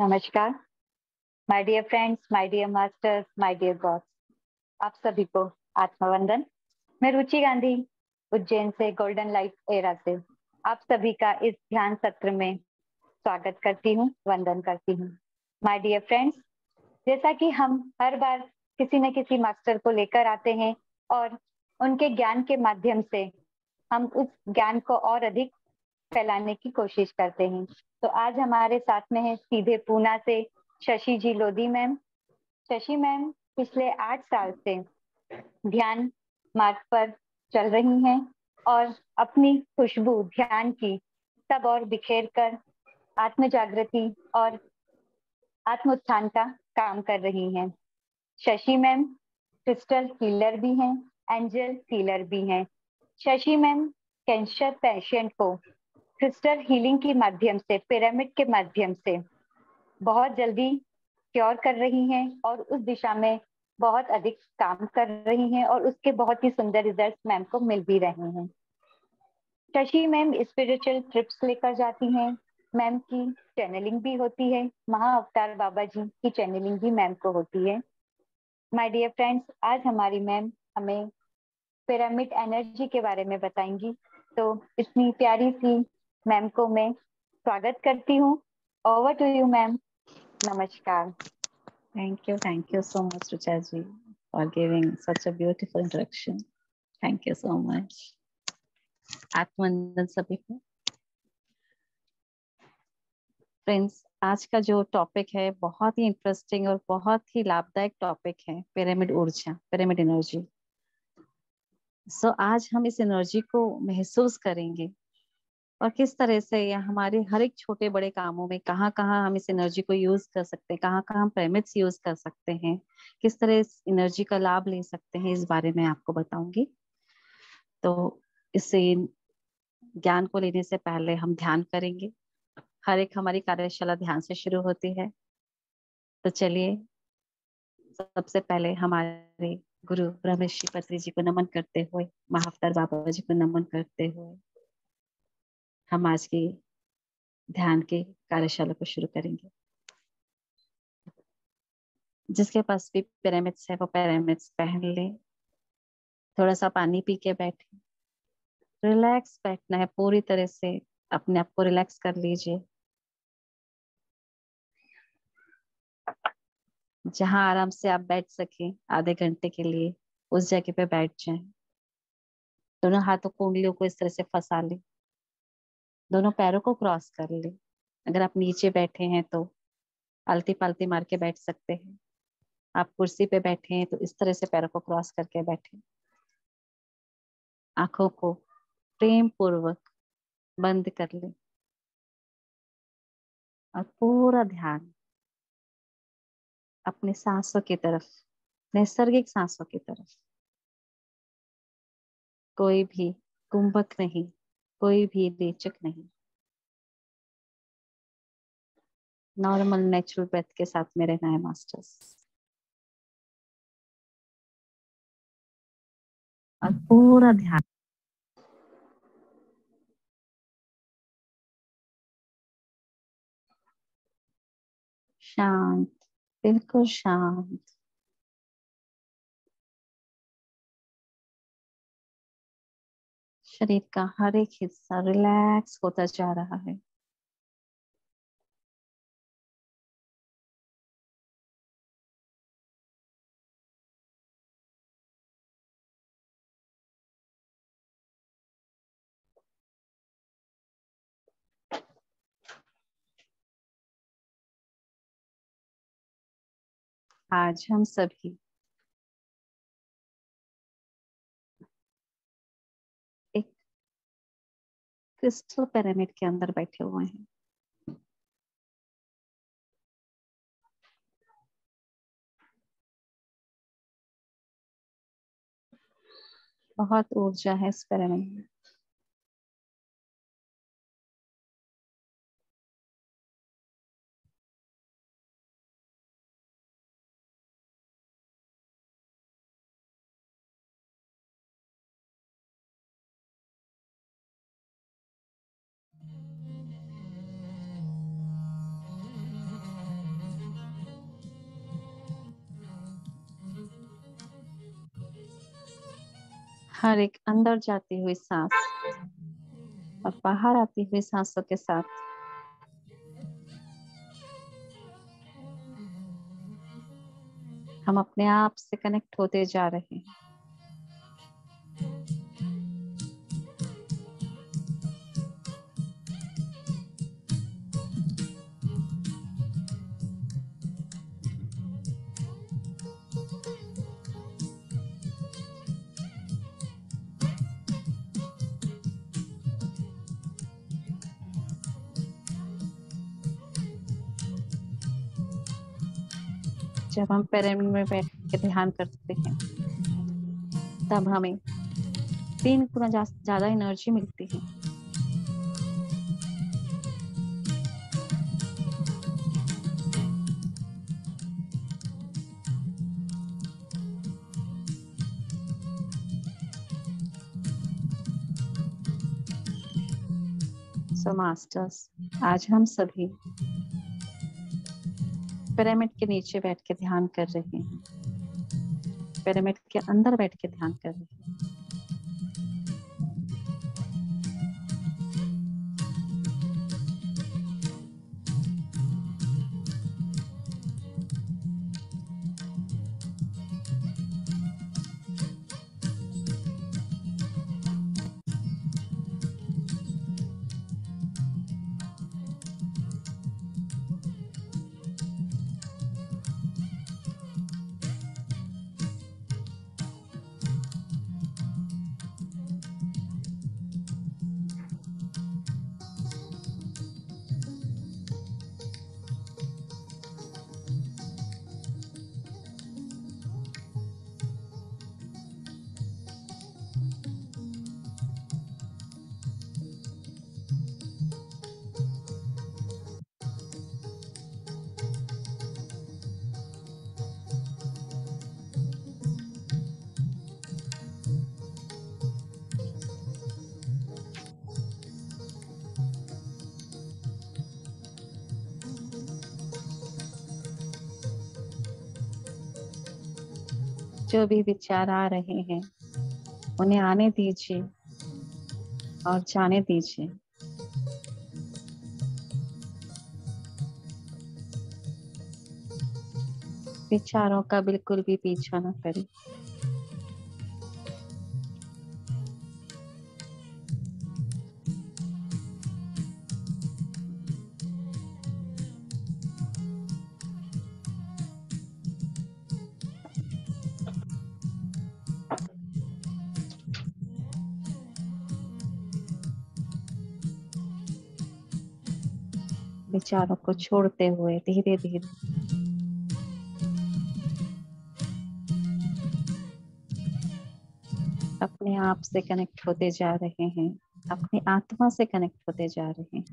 नमस्कार। My dear friends, my dear masters, my dear gods, आप सभी को आत्मवंदन। मैं रुचि गांधी, उज्जैन से, गोल्डन लाइफ एरा से आप सभी का इस ध्यान सत्र में स्वागत करती हूँ, वंदन करती हूँ। माय डियर फ्रेंड्स, जैसा कि हम हर बार किसी न किसी मास्टर को लेकर आते हैं और उनके ज्ञान के माध्यम से हम उस ज्ञान को और अधिक फैलाने की कोशिश करते हैं। तो आज हमारे साथ में है सीधे पूना से शशि जी लोधी मैम। शशि मैम पिछले 8 साल से ध्यान मार्ग पर चल रही हैं और अपनी खुशबू ध्यान की सब और बिखेर कर आत्म जागृति और आत्म उत्थान का काम कर रही हैं। शशि मैम क्रिस्टल हीलर भी हैं, एंजल हीलर भी हैं। शशि मैम कैंसर पेशेंट को क्रिस्टल हीलिंग के माध्यम से, पिरामिड के माध्यम से बहुत जल्दी क्योर कर रही हैं और उस दिशा में बहुत अधिक काम कर रही हैं और उसके बहुत ही सुंदर रिजल्ट मैम को मिल भी रहे हैं। शशि मैम स्पिरिचुअल ट्रिप्स लेकर जाती हैं। मैम की चैनलिंग भी होती है, महा अवतार बाबा जी की चैनलिंग भी मैम को होती है। माय डियर फ्रेंड्स, आज हमारी मैम हमें पिरामिड एनर्जी के बारे में बताएंगी। तो इतनी प्यारी सी मैम को मैं स्वागत करती हूँ। Over to you ma'am. नमस्कार। Thank you so much, Ruchaji, for giving such a beautiful introduction. Thank you so much. आत्मवंदन सभी को। फ्रेंड्स, आज का जो टॉपिक है बहुत ही इंटरेस्टिंग और बहुत ही लाभदायक टॉपिक है, पिरामिड ऊर्जा, पिरामिड एनर्जी। आज हम इस एनर्जी को महसूस करेंगे और किस तरह से यह हमारे हर एक छोटे बड़े कामों में कहाँ कहाँ हम इस एनर्जी को यूज कर सकते हैं, कहाँ कहाँ हम पिरामिड्स यूज कर सकते हैं, किस तरह इस एनर्जी का लाभ ले सकते हैं, इस बारे में आपको बताऊंगी। तो इससे ज्ञान को लेने से पहले हम ध्यान करेंगे। हर एक हमारी कार्यशाला ध्यान से शुरू होती है। तो चलिए, सबसे पहले हमारे गुरु ब्रह्मश्री पत्री जी को नमन करते हुए, महाअवतार बाबा जी को नमन करते हुए हम आज की ध्यान की कार्यशाला को शुरू करेंगे। जिसके पास भी पिरामिड्स है वो पिरामिड्स पहन ले, थोड़ा सा पानी पी के बैठे, रिलैक्स बैठना है, पूरी तरह से अपने आप को रिलैक्स कर लीजिए। जहां आराम से आप बैठ सके आधे घंटे के लिए उस जगह पे बैठ जाएं। दोनों हाथों को, उंगलियों को इस तरह से फंसा ले, दोनों पैरों को क्रॉस कर ले। अगर आप नीचे बैठे हैं तो आलती पालती मार के बैठ सकते हैं। आप कुर्सी पे बैठे हैं तो इस तरह से पैरों को क्रॉस करके बैठे। आंखों को प्रेम पूर्वक बंद कर ले और पूरा ध्यान अपने सांसों की तरफ, नैसर्गिक सांसों की तरफ। कोई भी कुंभक नहीं, कोई भी रेचक नहीं, नॉर्मल नेचुरल ब्रेथ के साथ में रहना है मास्टर्स। और पूरा ध्यान शांत, बिल्कुल शांत। शरीर का हर एक हिस्सा रिलैक्स होता जा रहा है। आज हम सभी एक क्रिस्टल पिरामिड के अंदर बैठे हुए हैं। बहुत ऊर्जा है इस पिरामिड में। हर एक अंदर जाती हुई सांस और बाहर आती हुई सांसों के साथ हम अपने आप से कनेक्ट होते जा रहे हैं। जब हम पिरामिड में बैठ के ध्यान करते हैं तब हमें 3 गुना ज्यादा एनर्जी मिलती है। सो मास्टर्स, आज हम सभी पिरामिड के नीचे बैठ के ध्यान कर रहे हैं, पिरामिड के अंदर बैठ के ध्यान कर रहे हैं। जो भी विचार आ रहे हैं उन्हें आने दीजिए और जाने दीजिए। विचारों का बिल्कुल भी पीछा न करें। विचारों को छोड़ते हुए धीरे धीरे अपने आप से कनेक्ट होते जा रहे हैं, अपनी आत्मा से कनेक्ट होते जा रहे हैं।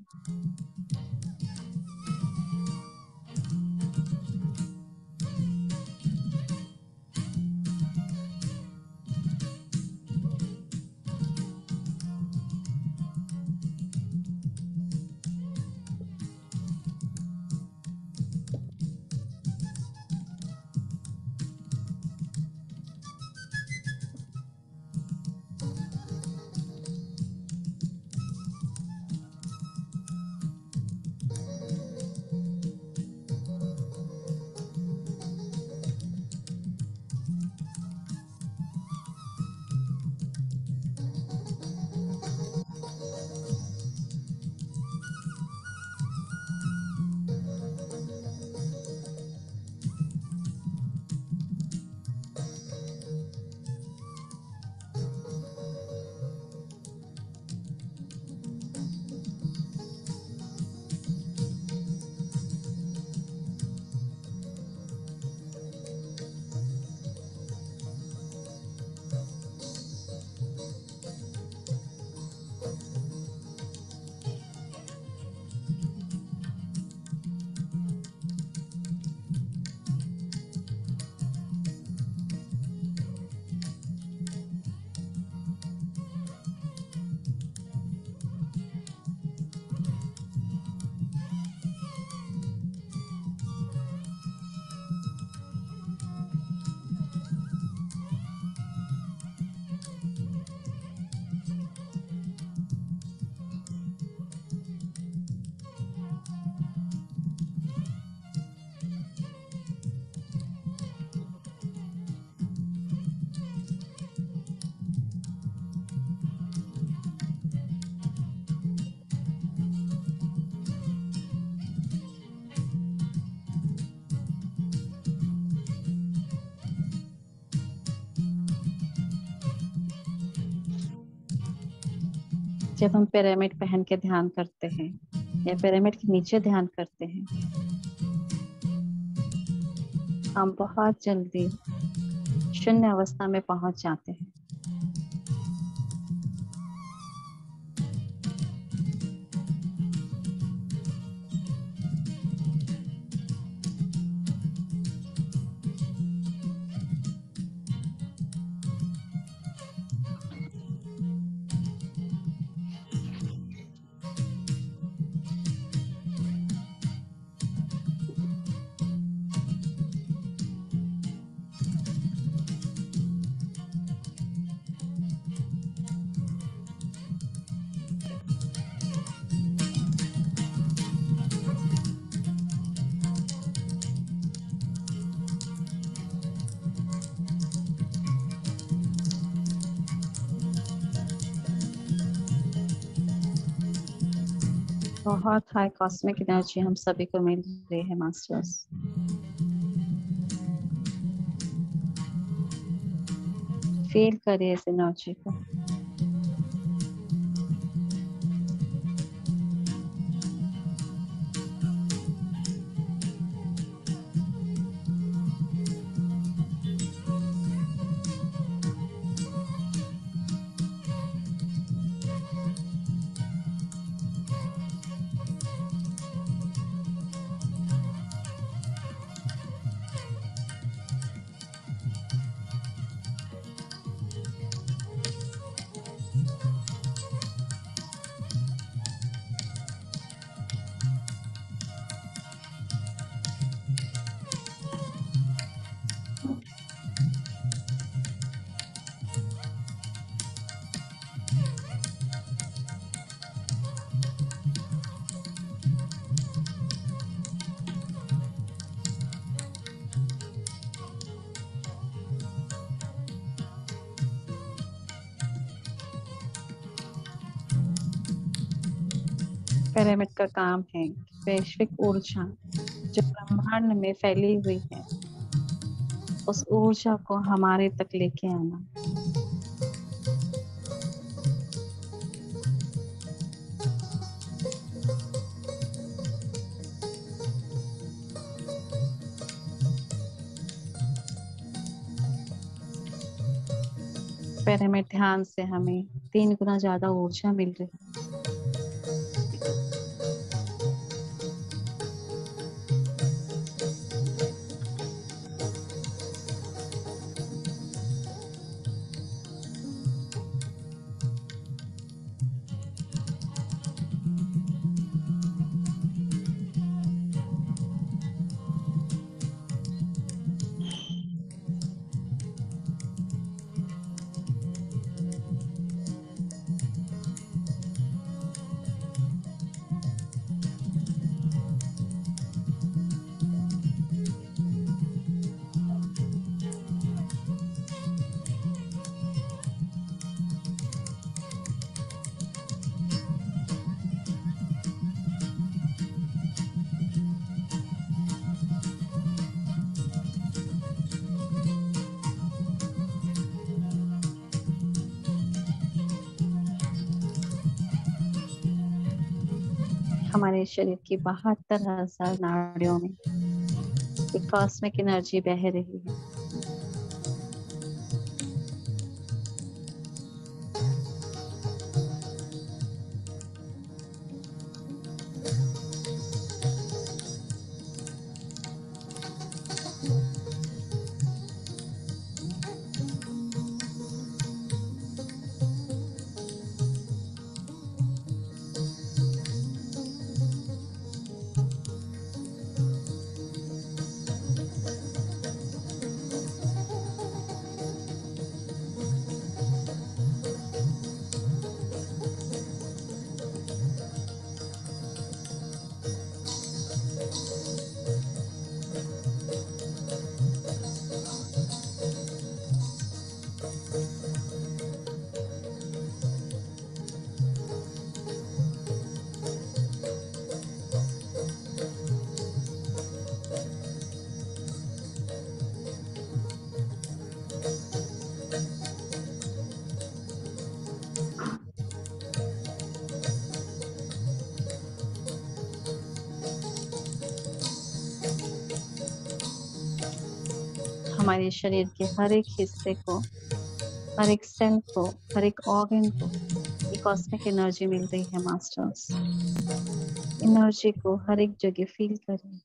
जब हम पिरामिड पहन के ध्यान करते हैं या पिरामिड के नीचे ध्यान करते हैं, हम बहुत जल्दी शून्य अवस्था में पहुंच जाते हैं। बहुत हाई कॉस्मिक एनर्जी हम सभी को मिल रही है मास्टर्स। फील करिए इस एनर्जी को। पिरामिड का काम है वैश्विक ऊर्जा जो ब्रह्मांड में फैली हुई है, उस ऊर्जा को हमारे तक लेके आना। पिरामिड ध्यान से हमें 3 गुना ज्यादा ऊर्जा मिल रही है। हमारे शरीर की 72,000 नाड़ियों में एक कॉस्मिक एनर्जी बह रही है। हमारे शरीर के हर एक हिस्से को, हर एक सेल को, हर एक ऑर्गन को ये कॉस्मिक एनर्जी मिल रही है मास्टर्स। एनर्जी को हर एक जगह फील करें।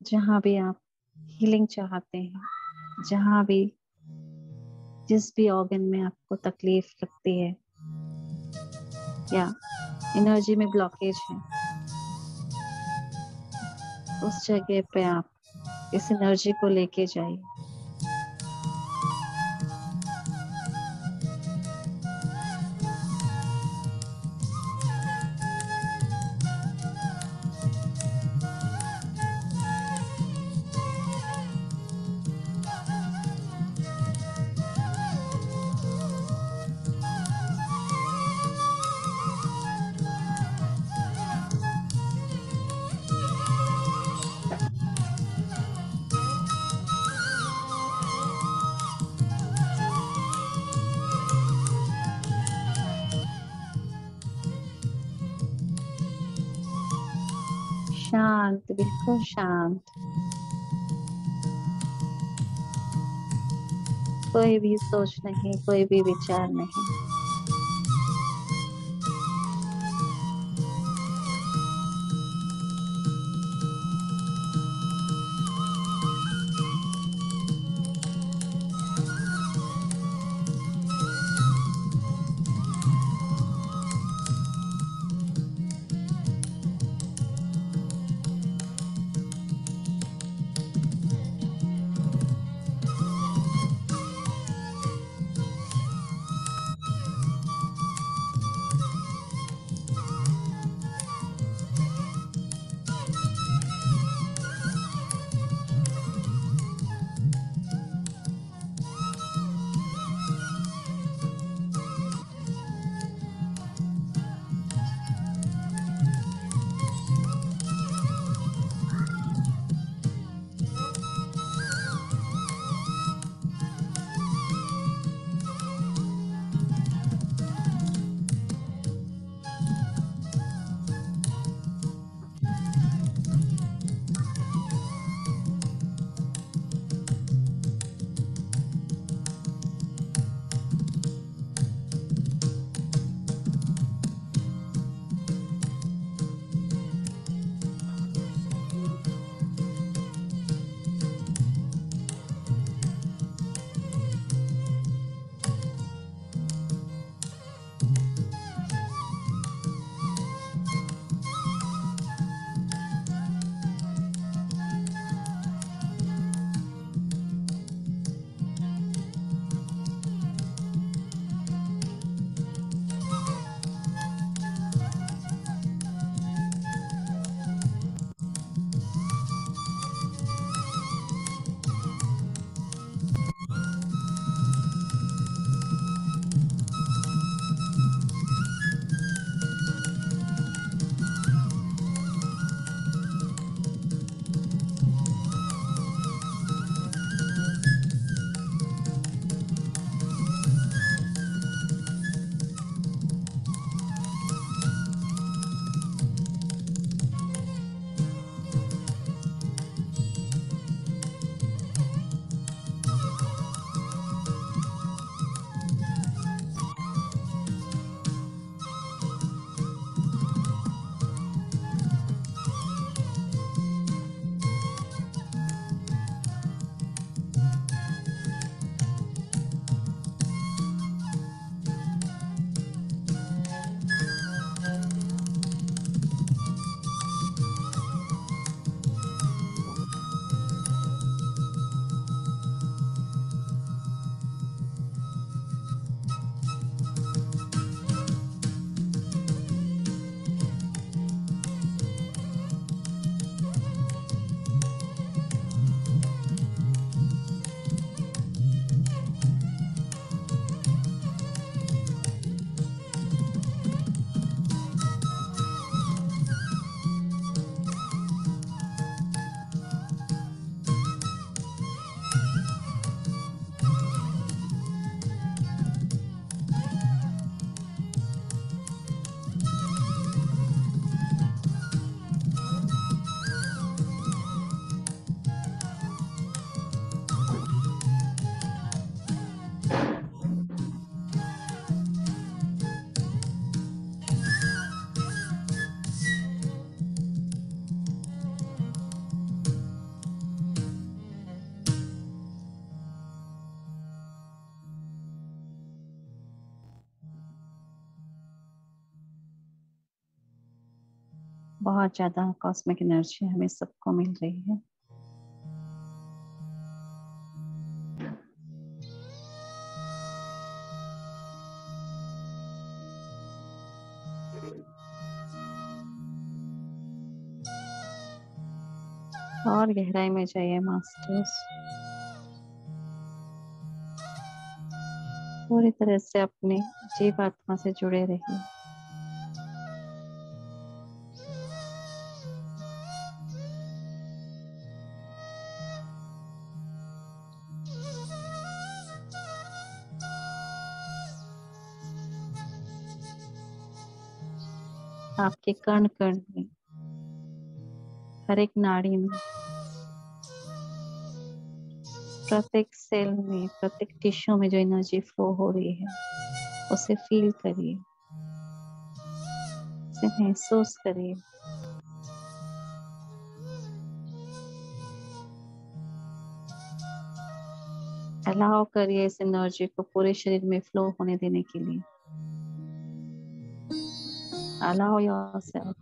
जहां भी आप हीलिंग चाहते हैं, जहां भी जिस भी ऑर्गन में आपको तकलीफ लगती है या एनर्जी में ब्लॉकेज है, उस जगह पे आप इस एनर्जी को लेके जाइए। शांत, बिल्कुल शांत, कोई भी सोच नहीं, कोई भी विचार नहीं। बहुत ज्यादा कॉस्मिक एनर्जी हमें सबको मिल रही है। और गहराई में जाइए मास्टर्स, पूरी तरह से अपने जीव आत्मा से जुड़े रहिए। आपके कण कण में, हर एक नाड़ी में, प्रत्येक सेल में, प्रत्येक टिश्यू में जो एनर्जी फ्लो हो रही है उसे फील करिए, उसे महसूस करिए। अलाउ करिए इस एनर्जी को पूरे शरीर में फ्लो होने देने के लिए। Allow yourself.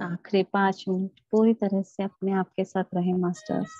आखिरी 5 मिनट पूरी तरह से अपने आप के साथ रहे मास्टर्स।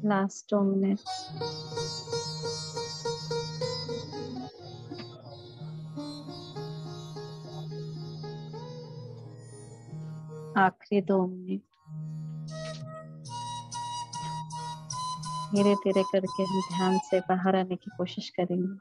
Last 2 minute. आखिरी 2 मिनट। धीरे धीरे करके हम ध्यान से बाहर आने की कोशिश करेंगे।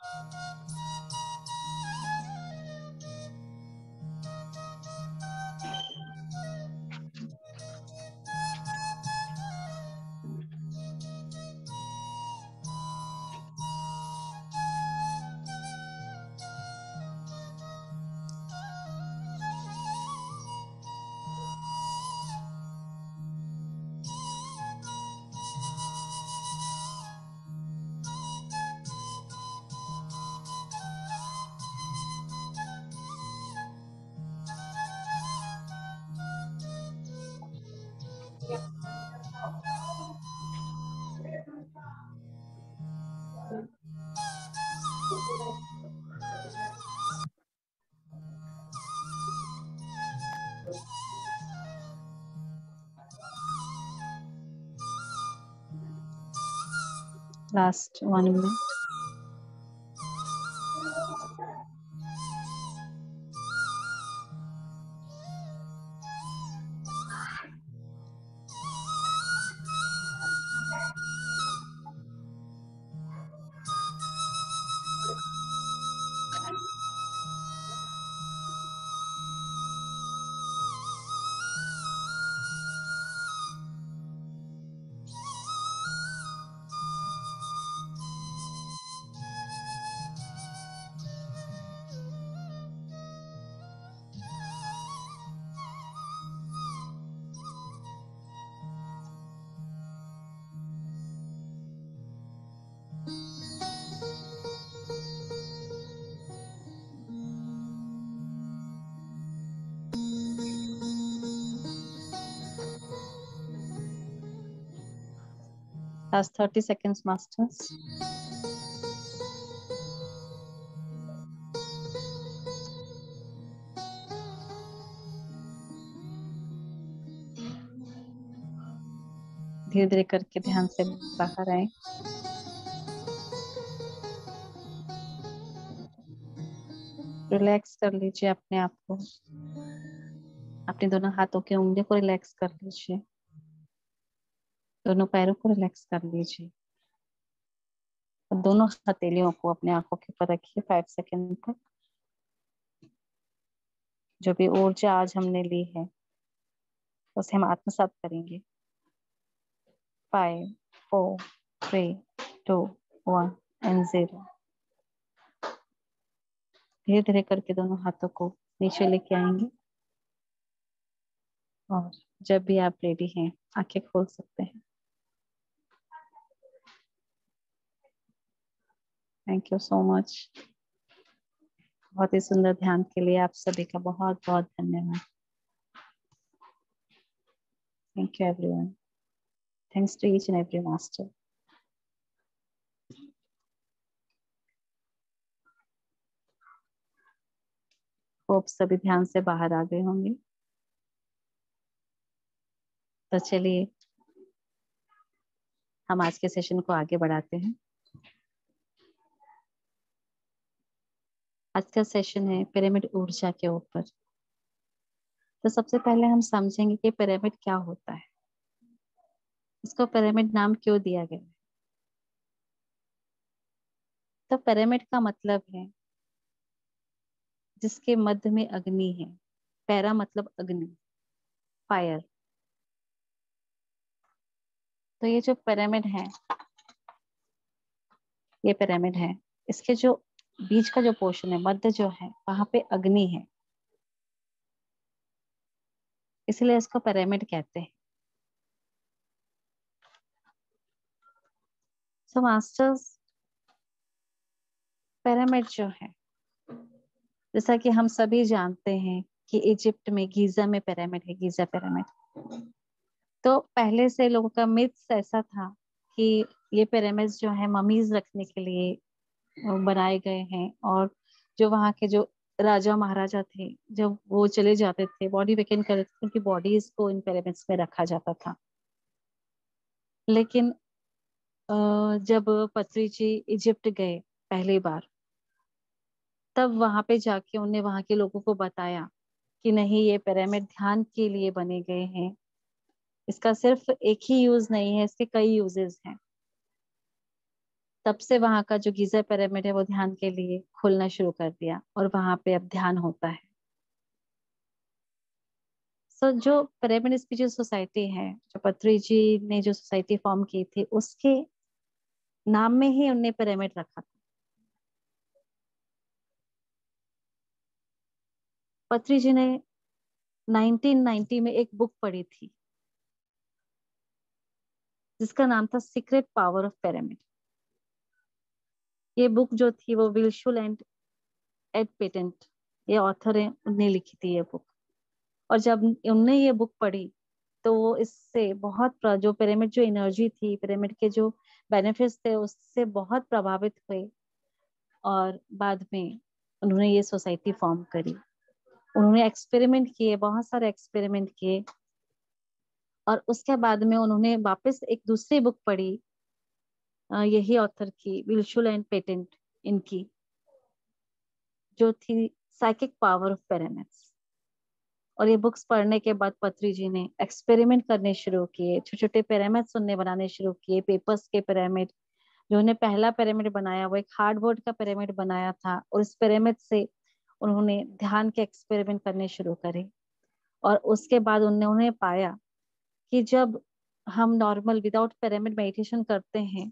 Last 1 minute. Last 30 seconds, masters. धीरे धीरे करके ध्यान से बाहर आए। रिलैक्स कर लीजिए अपने आप को। अपने दोनों हाथों के उंगली को रिलैक्स कर लीजिए। दोनों पैरों को रिलैक्स कर लीजिए। और दोनों हथेलियों को अपने आंखों के ऊपर रखिए 5 सेकंड तक। जो भी ऊर्जा आज हमने ली है उसे हम आत्मसात करेंगे। 5, 4, 3, 2, 1 and 0। धीरे धीरे करके दोनों हाथों को नीचे लेके आएंगे और जब भी आप रेडी हैं आंखें खोल सकते हैं। Thank you so much. बहुत ही सुंदर ध्यान के लिए आप सभी का बहुत बहुत धन्यवाद। Thank you everyone. Thanks to each and every master. Hope सभी ध्यान से बाहर आ गए होंगे। तो चलिए हम आज के सेशन को आगे बढ़ाते हैं। आज का सेशन है पिरामिड ऊर्जा के ऊपर। तो सबसे पहले हम समझेंगे कि पिरामिड क्या होता है, इसको पिरामिड नाम क्यों दिया गया है। तो पिरामिड का मतलब है जिसके मध्य में अग्नि है। पैरा मतलब अग्नि, फायर। तो ये जो पिरामिड है, ये पिरामिड है। इसके जो बीच का जो पोर्शन है, मध्य जो है, वहां पे अग्नि है, इसलिए इसको पिरामिड कहते हैं। सो मास्टर्स, पिरामिड जो है, जैसा कि हम सभी जानते हैं कि इजिप्ट में गीजा में पिरामिड है, गीजा पिरामिड। तो पहले से लोगों का मिथ्स ऐसा था कि ये पिरामिड्स जो है ममीज रखने के लिए बनाए गए हैं, और जो वहाँ के जो राजा महाराजा थे जब वो चले जाते थे, बॉडी वेकेंट कर देते थे, उनकी बॉडीज को इन पिरामिड्स में रखा जाता था। लेकिन जब पत्री जी इजिप्ट गए पहली बार, तब वहां पे जाके उन्हें वहां के लोगों को बताया कि नहीं, ये पिरामिड ध्यान के लिए बने गए हैं, इसका सिर्फ एक ही यूज नहीं है, इसके कई यूजेस हैं। तब से वहां का जो गीजर पिरामिड है वो ध्यान के लिए खुलना शुरू कर दिया और वहां पे अब ध्यान होता है। सो जो पिरामिड स्पिरिचुअल सोसाइटी है, जो पत्री जी ने जो सोसाइटी फॉर्म की थी, उसके नाम में ही उनने पिरामिड रखा था। पत्री जी ने 1990 में एक बुक पढ़ी थी जिसका नाम था सीक्रेट पावर ऑफ पिरामिड। ये बुक जो थी वो विल्शुल एंड एड पेटेंट, ये ऑथर है, उनने लिखी थी ये बुक। और जब उनने ये बुक पढ़ी तो वो इससे बहुत जो पिरामिड जो एनर्जी थी, पिरामिड के जो बेनिफिट्स थे, उससे बहुत प्रभावित हुए। और बाद में उन्होंने ये सोसाइटी फॉर्म करी। उन्होंने एक्सपेरिमेंट किए, बहुत सारे एक्सपेरिमेंट किए, और उसके बाद में उन्होंने वापस एक दूसरी बुक पढ़ी, यही ऑथर की, विल्शुल एंड पेटेंट, इनकी, जो थी साइकिक पावर ऑफ पिरामिड्स। और ये बुक्स पढ़ने के बाद पत्री जी ने एक्सपेरिमेंट करने शुरू किए, छोटे छोटे पिरामिड्स उन्होंने बनाने शुरू किए, पेपर्स के पिरामिड। जो उन्होंने पहला पिरामिड बनाया वो एक हार्डबोर्ड का पिरामिड बनाया था, और इस पिरामिड से उन्होंने ध्यान के एक्सपेरिमेंट करने शुरू करे। और उसके बाद उन्होंने पाया कि जब हम नॉर्मल विदाउट पिरामिड मेडिटेशन करते हैं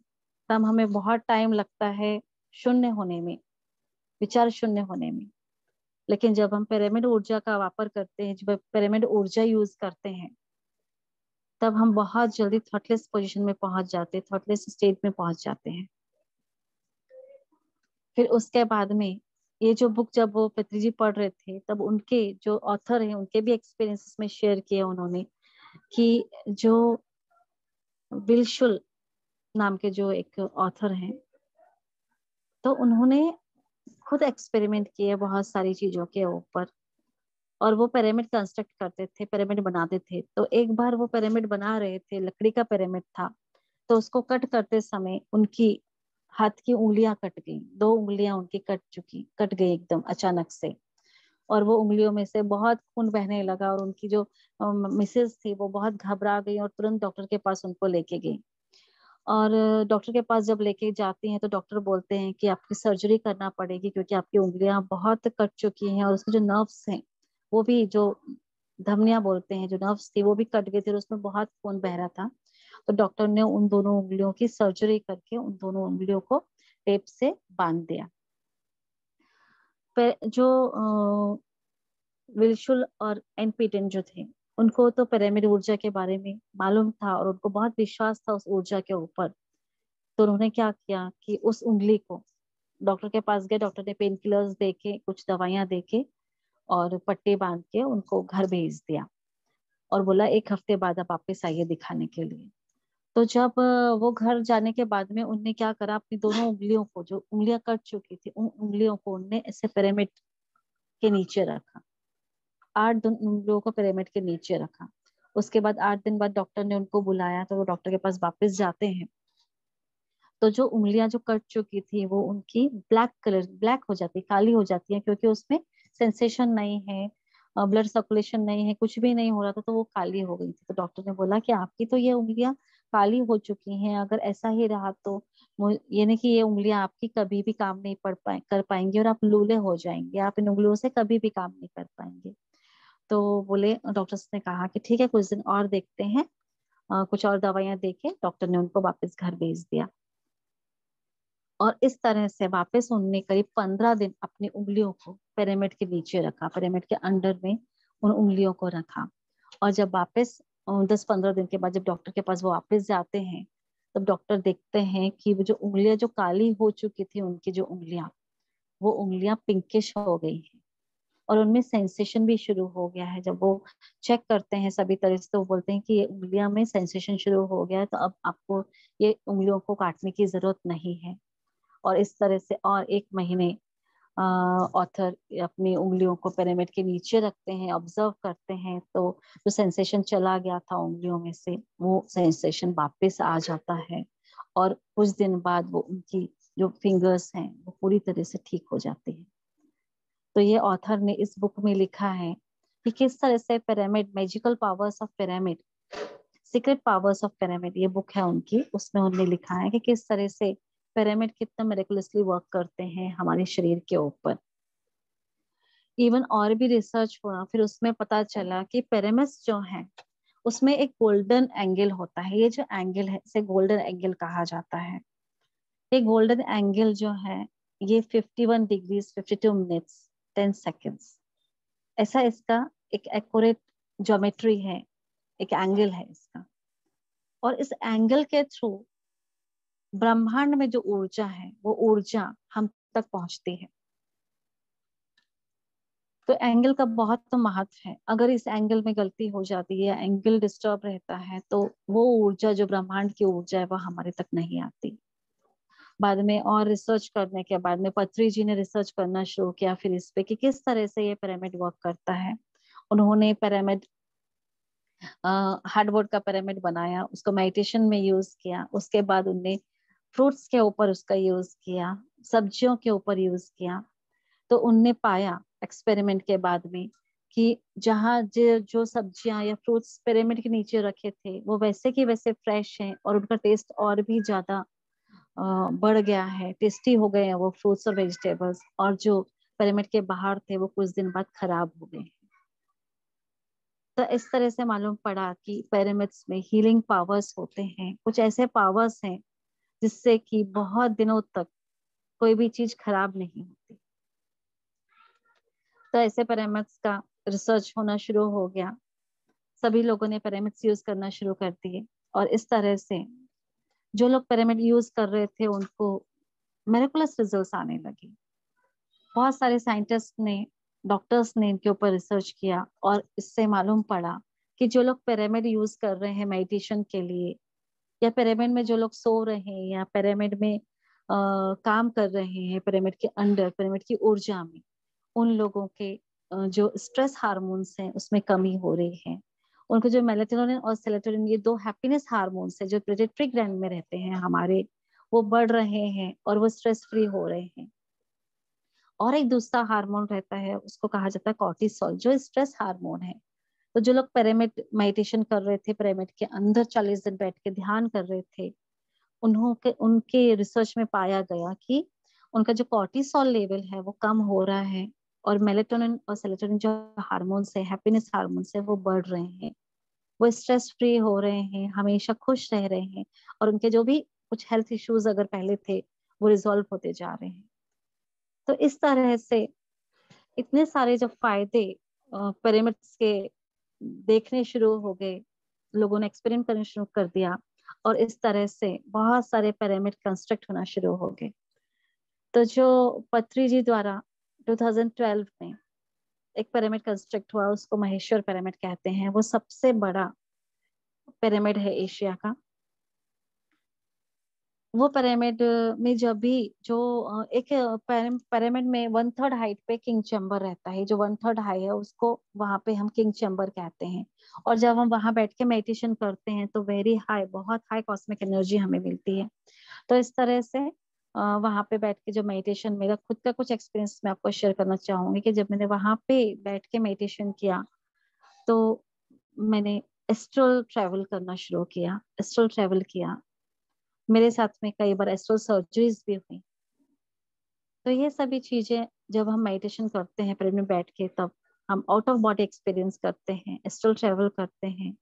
तब हमें बहुत टाइम लगता है शून्य होने में, विचार शून्य होने में। लेकिन जब हम पिरामिड ऊर्जा का वापर करते हैं, जब पिरामिड ऊर्जा यूज करते हैं, तब हम बहुत जल्दी थॉटलेस पोजीशन में पहुंच जाते हैं, थॉटलेस स्टेट में पहुंच जाते हैं। फिर उसके बाद में ये जो बुक जब वो पत्री जी पढ़ रहे थे, तब उनके जो ऑथर हैं उनके भी एक्सपीरियंसेस में शेयर किया उन्होंने, कि जो विल्शुल नाम के जो एक ऑथर हैं, तो उन्होंने खुद एक्सपेरिमेंट किए बहुत सारी चीजों के ऊपर। और वो पिरामिड कंस्ट्रक्ट करते थे, पिरामिड बनाते थे। तो एक बार वो पिरामिड बना रहे थे, लकड़ी का पिरामिड था, तो उसको कट करते समय उनकी हाथ की उंगलियां कट गई, 2 उंगलियां उनकी कट गई एकदम अचानक से। और वो उंगलियों में से बहुत खून बहने लगा, और उनकी जो मिसेज थी वो बहुत घबरा गई और तुरंत डॉक्टर के पास उनको लेके गई। और डॉक्टर के पास जब लेके जाती हैं तो डॉक्टर बोलते हैं कि आपकी सर्जरी करना पड़ेगी, क्योंकि आपकी उंगलियां बहुत कट चुकी हैं, और उसके जो नर्व्स हैं वो भी, जो धमनियां बोलते हैं, जो नर्व्स थी वो भी कट गई थी, और उसमें बहुत खून बह रहा था। तो डॉक्टर ने उन दोनों उंगलियों की सर्जरी करके उन दोनों उंगलियों को टेप से बांध दिया। जो विल्शुल और एनपीटेन जो थे, उनको तो पिरामिड ऊर्जा के बारे में मालूम था और उनको बहुत विश्वास था उस ऊर्जा के ऊपर। तो उन्होंने क्या किया कि उस उंगली को डॉक्टर के पास गए, डॉक्टर ने पेन किलर्स दे के, कुछ दवाइयां दे के और पट्टी बांध के उनको घर भेज दिया, और बोला 1 हफ्ते बाद आप वापस आइए दिखाने के लिए। तो जब वो घर जाने के बाद में उनने क्या करा, अपनी दोनों उंगलियों को, जो उंगलियां कट चुकी थी, उन उंगलियों को उनने ऐसे पिरामिड के नीचे रखा, 8 दिन उंगलियों को पिरामिड के नीचे रखा। उसके बाद 8 दिन बाद डॉक्टर ने उनको बुलाया, तो वो डॉक्टर के पास वापस जाते हैं। तो जो उंगलियां जो कट चुकी थी वो उनकी ब्लैक हो जाती, काली हो जाती है, क्योंकि उसमें सेंसेशन नहीं है, ब्लड सर्कुलेशन नहीं है, कुछ भी नहीं हो रहा था, तो वो काली हो गई थी। तो डॉक्टर ने बोला कि आपकी तो ये उंगलियां काली हो चुकी हैं, अगर ऐसा ही रहा तो ये नहीं कि ये उंगलियां आपकी कभी भी काम नहीं कर पाएंगी, और आप लूले हो जाएंगे, आप इन उंगलियों से कभी भी काम नहीं कर पाएंगे। तो बोले, डॉक्टर्स ने कहा कि ठीक है, कुछ दिन और देखते हैं। कुछ और दवाइयां देके डॉक्टर ने उनको वापस घर भेज दिया। और इस तरह से वापस उनने करीब 15 दिन अपनी उंगलियों को पिरामिड के नीचे रखा, पिरामिड के अंडर में उन उंगलियों को रखा। और जब वापस 10-15 दिन के बाद जब डॉक्टर के पास वो वापस जाते हैं, तब डॉक्टर देखते हैं कि वो जो उंगलियां जो काली हो चुकी थी, उनकी जो उंगलियां, वो उंगलियां पिंकिश हो गई हैं, और उनमें सेंसेशन भी शुरू हो गया है। जब वो चेक करते हैं सभी तरह से, तो वो बोलते हैं कि ये उंगलियां में सेंसेशन शुरू हो गया है, तो अब आपको ये उंगलियों को काटने की जरूरत नहीं है। और इस तरह से और 1 महीने ऑथर अपनी उंगलियों को पिरामिड के नीचे रखते हैं, ऑब्जर्व करते हैं, तो जो सेंसेशन चला गया था उंगलियों में से, वो सेंसेशन वापस आ जाता है। और कुछ दिन बाद वो उनकी जो फिंगर्स हैं वो पूरी तरह से ठीक हो जाती है। तो ये ऑथर ने इस बुक में लिखा है कि किस तरह से pyramid, magical powers of pyramid, secret powers of pyramid, ये बुक है उनकी, उसमें उन्होंने लिखा है कि किस तरह से पिरामिड कितना मिरेकुलसली वर्क करते हैं हमारे शरीर के ऊपर। इवन और भी रिसर्च हुआ, फिर उसमें पता चला कि पिरामिड्स जो हैं उसमें एक गोल्डन एंगल होता है। ये जो एंगल है इसे गोल्डन एंगल कहा जाता है। ये गोल्डन एंगल जो है ये 51 डिग्रीज 52 मिनट्स 10 सेकेंड्स, ऐसा इसका एक एक्यूरेट ज्योमेट्री है, एक एंगल है इसका। और इस एंगल के थ्रू ब्रह्मांड में जो ऊर्जा है वो ऊर्जा हम तक पहुंचती है। तो एंगल का बहुत तो महत्व है। अगर इस एंगल में गलती हो जाती है, एंगल डिस्टर्ब रहता है, तो वो ऊर्जा जो ब्रह्मांड की ऊर्जा है वो हमारे तक नहीं आती। बाद में और रिसर्च करने के बाद में पत्री जी ने रिसर्च करना शुरू किया फिर इस पे कि किस तरह से ये पिरामिड वर्क करता है। उन्होंने पिरामिड, हार्डबोर्ड का पिरामिड बनाया, उसको मेडिटेशन में यूज किया। उसके बाद उनने फ्रूट्स के ऊपर उसका यूज किया, सब्जियों के ऊपर यूज किया। तो उनने पाया एक्सपेरिमेंट के बाद में कि जहाँ जो सब्जियां या फ्रूट्स पिरामिड के नीचे रखे थे वो वैसे की वैसे फ्रेश हैं और उनका टेस्ट और भी ज्यादा बढ़ गया है, टेस्टी हो गए हैं वो फ्रूट्स और वेजिटेबल्स। और जो पिरामिड के बाहर थे वो कुछ दिन बाद खराब हो गए। तो इस तरह से मालूम पड़ा कि पिरामिड्स में हीलिंग पावर्स होते हैं, कुछ ऐसे पावर्स हैं जिससे कि बहुत दिनों तक कोई भी चीज खराब नहीं होती। तो ऐसे पिरामिड्स का रिसर्च होना शुरू हो गया, सभी लोगों ने पिरामिड्स यूज करना शुरू कर दिए। और इस तरह से जो लोग पिरामिड यूज कर रहे थे उनको मिरेकुलस रिजल्ट्स आने लगे। बहुत सारे साइंटिस्ट ने, डॉक्टर्स ने इनके ऊपर रिसर्च किया और इससे मालूम पड़ा कि जो लोग पिरामिड यूज कर रहे हैं मेडिटेशन के लिए, या पिरामिड में जो लोग सो रहे हैं, या पिरामिड में काम कर रहे हैं, पिरामिड के अंडर, पिरामिड की ऊर्जा में, उन लोगों के जो स्ट्रेस हार्मोन्स हैं उसमें कमी हो रही है। उनको जो मेलेटोनिन और सेरोटोनिन, ये दो हैप्पीनेस हार्मोन्स है जो पिट्यूटरी ग्लैंड में रहते हैं हमारे, वो बढ़ रहे हैं और वो स्ट्रेस फ्री हो रहे हैं। और एक दूसरा हार्मोन रहता है, उसको कहा जाता है कॉर्टिसोल, जो स्ट्रेस हार्मोन है। तो जो लोग पिरामिड मेडिटेशन कर रहे थे, पिरामिड के अंदर 40 दिन बैठ के ध्यान कर रहे थे, उनके रिसर्च में पाया गया कि उनका जो कॉर्टिसोल लेवल है वो कम हो रहा है और मेलेटोनिन और सेरोटोनिन जो हार्मोन्स है, हैप्पीनेस हार्मोन्स है, वो बढ़ रहे हैं। वो स्ट्रेस फ्री हो रहे हैं, हमेशा खुश रह रहे हैं, और उनके जो भी कुछ हेल्थ इश्यूज अगर पहले थे वो रिजॉल्व होते जा रहे हैं। तो इस तरह से इतने सारे जो फायदे पिरामिड्स के देखने शुरू हो गए, लोगों ने एक्सपेरिमेंट करना शुरू कर दिया, और इस तरह से बहुत सारे पिरामिड कंस्ट्रक्ट होना शुरू हो गए। तो जो पत्री जी द्वारा 2012 में एक पिरामिड कंस्ट्रक्ट हुआ, उसको महेश्वर पिरामिड कहते हैं। वो सबसे बड़ा पिरामिड है एशिया का। वो पिरामिड में जब भी जो एक पिरामिड में 1/3 हाइट पे किंग चैम्बर रहता है, जो 1/3 हाई है उसको वहां पे हम किंग चैम्बर कहते हैं। और जब हम वहां बैठ के मेडिटेशन करते हैं तो वेरी हाई, बहुत हाई कॉस्मिक एनर्जी हमें मिलती है। तो इस तरह से वहां पे बैठ के जो मेडिटेशन, मेरा खुद का कुछ एक्सपीरियंस मैं आपको शेयर करना चाहूंगी कि जब मैंने वहां पे बैठ के मेडिटेशन किया तो मैंने एस्ट्रल ट्रैवल करना शुरू किया, एस्ट्रल ट्रैवल किया। मेरे साथ में कई बार एस्ट्रल सर्जरीज भी हुई। तो ये सभी चीजें जब हम मेडिटेशन करते हैं पिरामिड में बैठ के, तब हम आउट ऑफ बॉडी एक्सपीरियंस करते हैं, एस्ट्रल ट्रैवल करते हैं।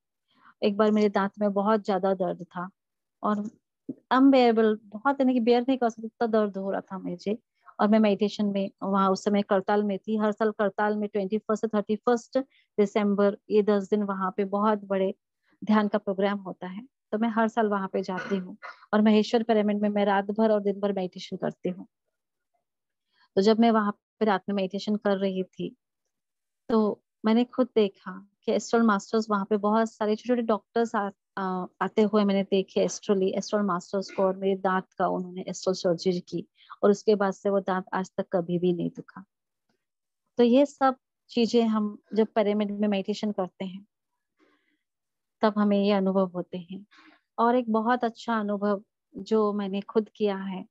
एक बार मेरे दांत में बहुत ज्यादा दर्द था और अनबेयरेबल, बहुत, यानी कि बेयर नहीं कर सकती, इतना दर्द हो रहा था मुझे। और मैं मेडिटेशन में वहां उस समय करताल में थी। हर साल करताल में 21 से 31 दिसंबर, ये 10 दिन वहां पे बहुत बड़े ध्यान का प्रोग्राम होता है। तो मैं हर साल वहां पे जाती हूँ और महेश्वर पिरामिड में मैं रात भर और दिन भर मेडिटेशन करती हूँ। तो जब मैं वहां पे रात में मेडिटेशन कर रही थी तो मैंने खुद देखा कि एस्ट्रल मास्टर्स वहां पे, बहुत सारे छोटे छोटे डॉक्टर्स आते हुए मैंने देखे एस्ट्रली, एस्ट्रल मास्टर्स को। और मेरे दांत का उन्होंने एस्ट्रल सर्जरी की और उसके बाद से वो दांत आज तक कभी भी नहीं दुखा। तो ये सब चीजें हम जब पिरामिड में मेडिटेशन करते हैं तब हमें ये अनुभव होते हैं। और एक बहुत अच्छा अनुभव जो मैंने खुद किया है